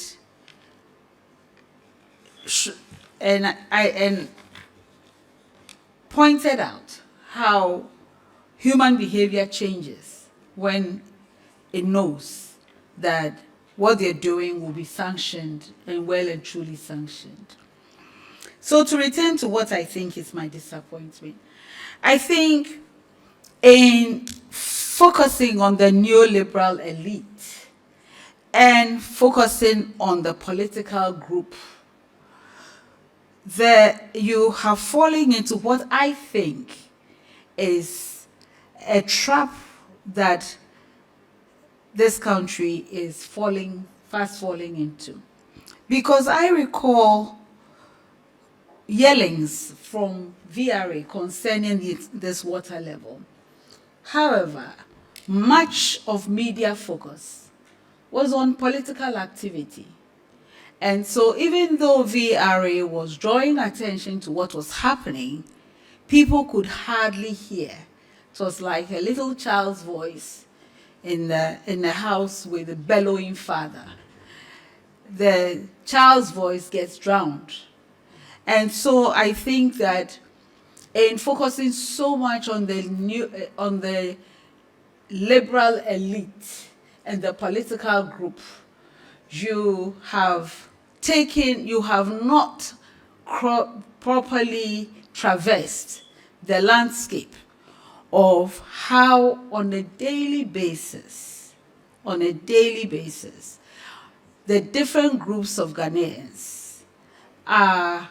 pointed out how human behavior changes when it knows that what they're doing will be sanctioned and well and truly sanctioned. So to return to what I think is my disappointment, I think in focusing on the neoliberal elite and focusing on the political group, that you have fallen into what I think is a trap that this country is fast falling into. Because I recall yellings from VRA concerning this water level. However, much of media focus was on political activity. And so even though VRA was drawing attention to what was happening, people could hardly hear. It was like a little child's voice in the house with a bellowing father. The child's voice gets drowned. And so I think that in focusing so much on the liberal elite and the political group, you have not properly traversed the landscape of how on a daily basis, the different groups of Ghanaians are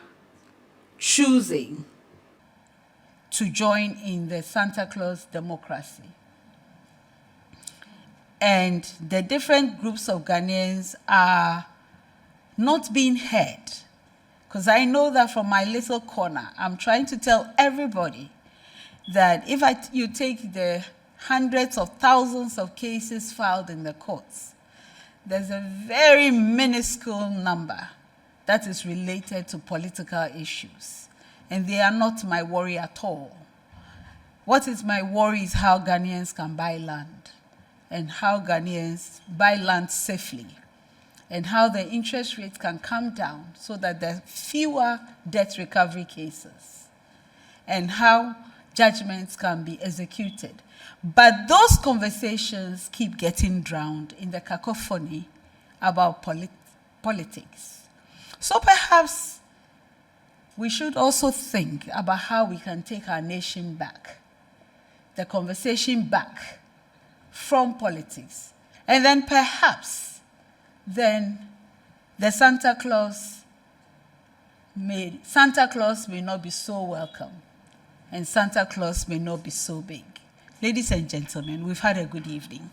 choosing to join in the Santa Claus democracy. And the different groups of Ghanaians are not being heard. Because I know that from my little corner, I'm trying to tell everybody that if you take the hundreds of thousands of cases filed in the courts, there's a very minuscule number that is related to political issues. And they are not my worry at all. What is my worry is how Ghanaians can buy land, and how Ghanaians buy land safely, and how the interest rates can come down so that there are fewer debt recovery cases, and how judgments can be executed. But those conversations keep getting drowned in the cacophony about politics. So perhaps we should also think about how we can take our nation back, the conversation back from politics. And then perhaps the Santa Claus may not be so welcome, and Santa Claus may not be so big. Ladies and gentlemen, we've had a good evening.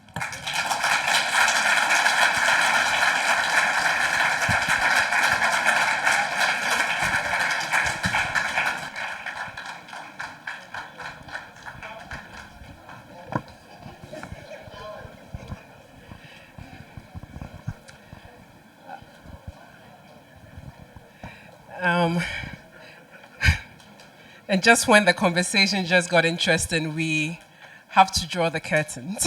And just when the conversation just got interesting, we have to draw the curtains.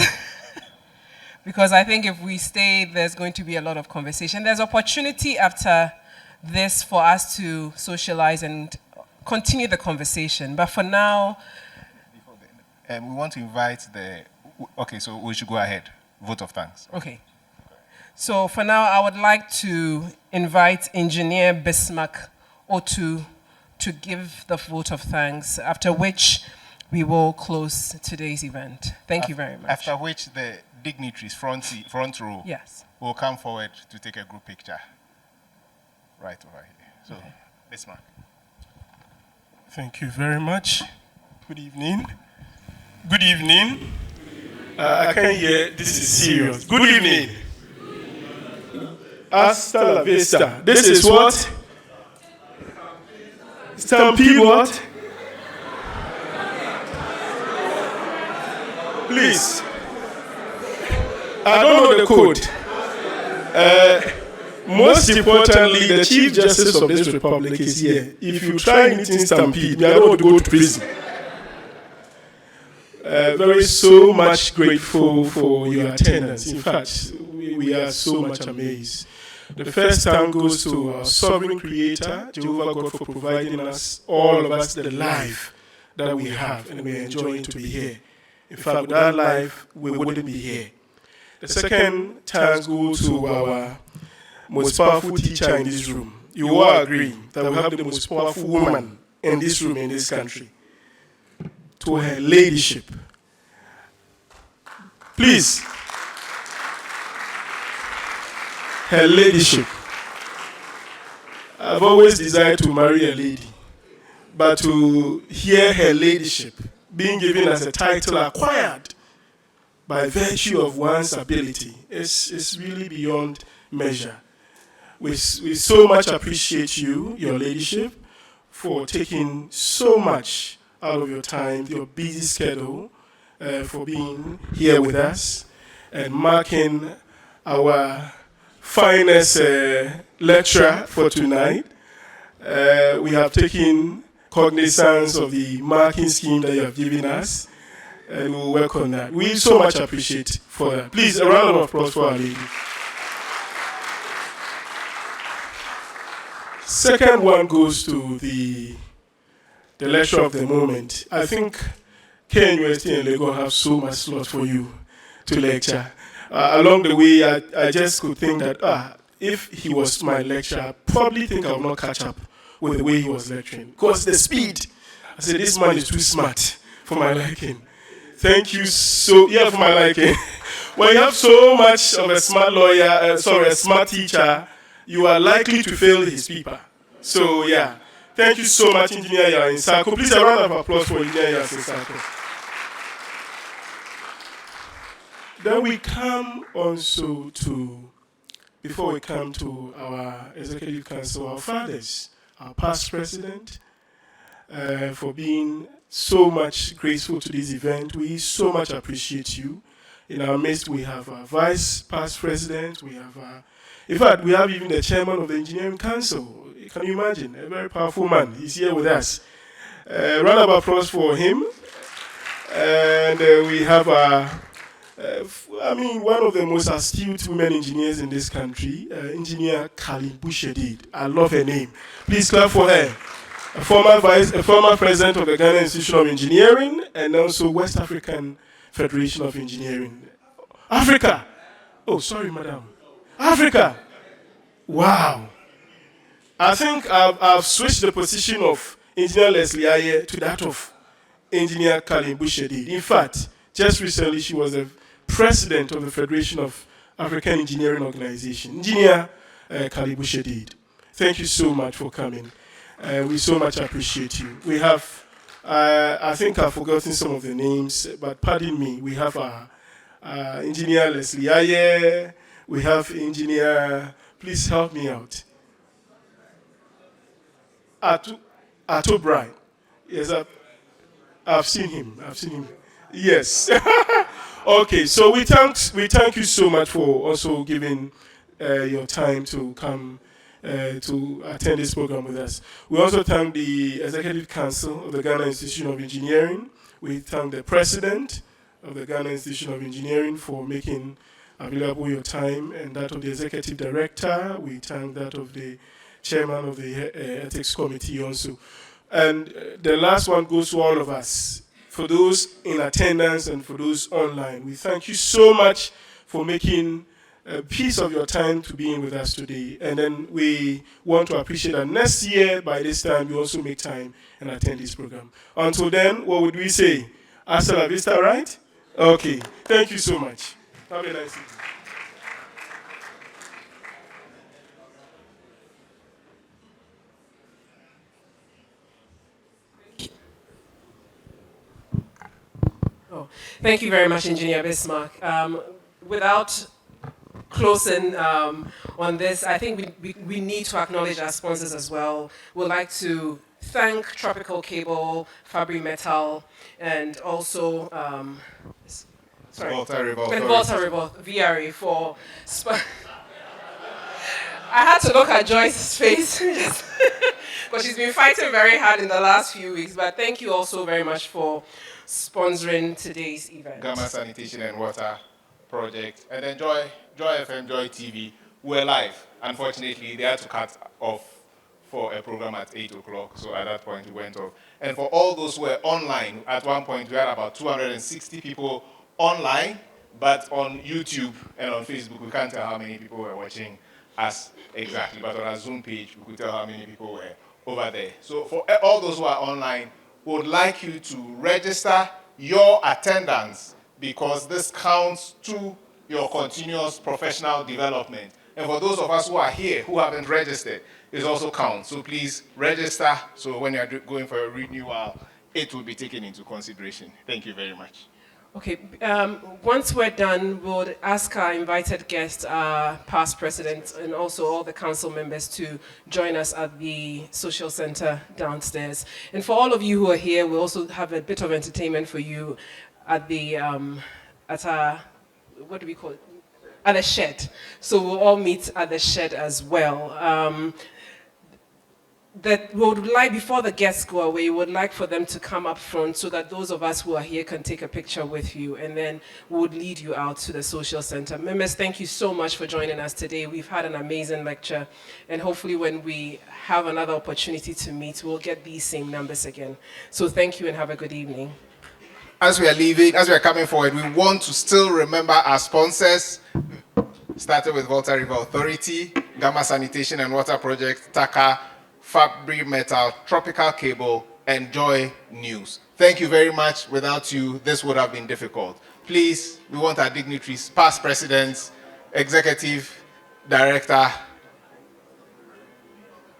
Because I think if we stay, there's going to be a lot of conversation. There's opportunity after this for us to socialize and continue the conversation. But for now, we want to invite the... Okay, so we should go ahead. Vote of thanks. Okay. So for now, I would like to invite Engineer Bismarck Otu to give the vote of thanks, after which we will close today's event. Thank you very much. After which the dignitaries, front row, yes, will come forward to take a group picture. Right over here. So, okay. Bismarck. Thank you very much. Good evening. Good evening. I can hear this is serious. Good evening. Hasta la vista. This is what? Stampede what? Please. I don't know the code. Most importantly, the Chief Justice of this Republic is here. If you try anything stampede, I don't want to go to prison. Very so much grateful for your attendance. In fact, we are so much amazed. The first time goes to our sovereign creator, Jehovah God, for providing us, all of us, the life that we have, and we're enjoying to be here. In fact, without life, we wouldn't be here. The second thanks goes to our most powerful teacher in this room. You all agree that we have the most powerful woman in this room, in this country. To her ladyship. Please. Her ladyship. I've always desired to marry a lady, but to hear her ladyship being given as a title acquired by virtue of one's ability is really beyond measure. We so much appreciate you, your ladyship, for taking so much out of your time, your busy schedule, for being here with us and marking our finest lecture for tonight. We have taken cognizance of the marking scheme that you have given us, and we'll work on that. We so much appreciate for that. Please, a round of applause for our lady. Second one goes to the lecture of the moment. I think KNUST and Lagos have so much slot for you to lecture. Along the way, I just could think that if he was my lecturer, I probably think I would not catch up with the way he was lecturing. Because the speed, I said, this man is too smart for my liking. Thank you so, yeah, for my liking. When you have so much of a smart lawyer, a smart teacher, you are likely to fail his paper. So, yeah. Thank you so much, Engineer Yansako. Please, a round of applause for Engineer Yansako. Then we come also to, before we come to our Executive Council, our fathers, our past president, for being so much graceful to this event. We so much appreciate you. In our midst, we have our vice past president, we have in fact, we have even the chairman of the Engineering Council. Can you imagine? A very powerful man. He's here with us. Round of applause for him. And we have one of the most astute women engineers in this country, Engineer Kalin Bushedid. I love her name. Please clap for her. A former president of the Ghana Institute of Engineering and also West African Federation of Engineering. Africa. Oh, sorry, madam. Africa. Wow. I think I've switched the position of Engineer Leslie Aye to that of Engineer Kalin Bushedid. In fact, just recently she was the president of the Federation of African Engineering Organization. Engineer Kalin Bushedid. Thank you so much for coming. We so much appreciate you. We have, I think I've forgotten some of the names, but pardon me. We have Engineer Leslie Aye. We have Engineer, please help me out. Ato Bright. Yes, I've seen him. Yes. Okay, so we thank you so much for also giving your time to come to attend this program with us. We also thank the Executive Council of the Ghana Institute of Engineering. We thank the President of the Ghana Institute of Engineering for making available your time, and that of the Executive Director. We thank that of the chairman of the ethics committee also. And the last one goes to all of us. For those in attendance and for those online, we thank you so much for making a piece of your time to be in with us today. And then we want to appreciate that next year, by this time, you also make time and attend this program. Until then, what would we say? Hasta la vista, right? Okay. Thank you so much. Have a nice evening. Oh, thank you very much, Engineer Bismarck. Without closing on this, I think we need to acknowledge our sponsors as well. We'd like to thank Tropical Cable, Fabri Metal, and also Volta River VRA for. I had to look at Joyce's face because she's been fighting very hard in the last few weeks. But thank you also very much for sponsoring today's event. Gamma Sanitation and Water Project, and then Joy FM, Joy TV. We're live. Unfortunately, they had to cut off for a program at 8 o'clock, so at that point we went off. And for all those who were online, at one point we had about 260 people online, but on YouTube and on Facebook, we can't tell how many people were watching us exactly, but on our Zoom page, we could tell how many people were over there. So for all those who are online, we would like you to register your attendance because this counts to your continuous professional development. And for those of us who are here who haven't registered, it also counts. So please register so when you're going for a renewal, it will be taken into consideration. Thank you very much. Okay, once we're done, we'll ask our invited guests, past presidents, and also all the council members to join us at the social center downstairs. And for all of you who are here, we'll also have a bit of entertainment for you at the, at our, what do we call it? At the shed. So we'll all meet at the shed as well. That we would like, before the guests go away, we would like for them to come up front so that those of us who are here can take a picture with you, and then we would lead you out to the social center. Members, thank you so much for joining us today. We've had an amazing lecture, and hopefully when we have another opportunity to meet, we'll get these same numbers again. So thank you and have a good evening. As we are leaving, as we are coming forward, we want to still remember our sponsors. Started with Volta River Authority, Gamma Sanitation and Water Project, TACA, Fabri Metal, Tropical Cable, and Joy News. Thank you very much. Without you, this would have been difficult. Please, we want our dignitaries, past presidents, executive director,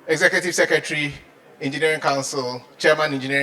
executive secretary, engineering council, chairman engineering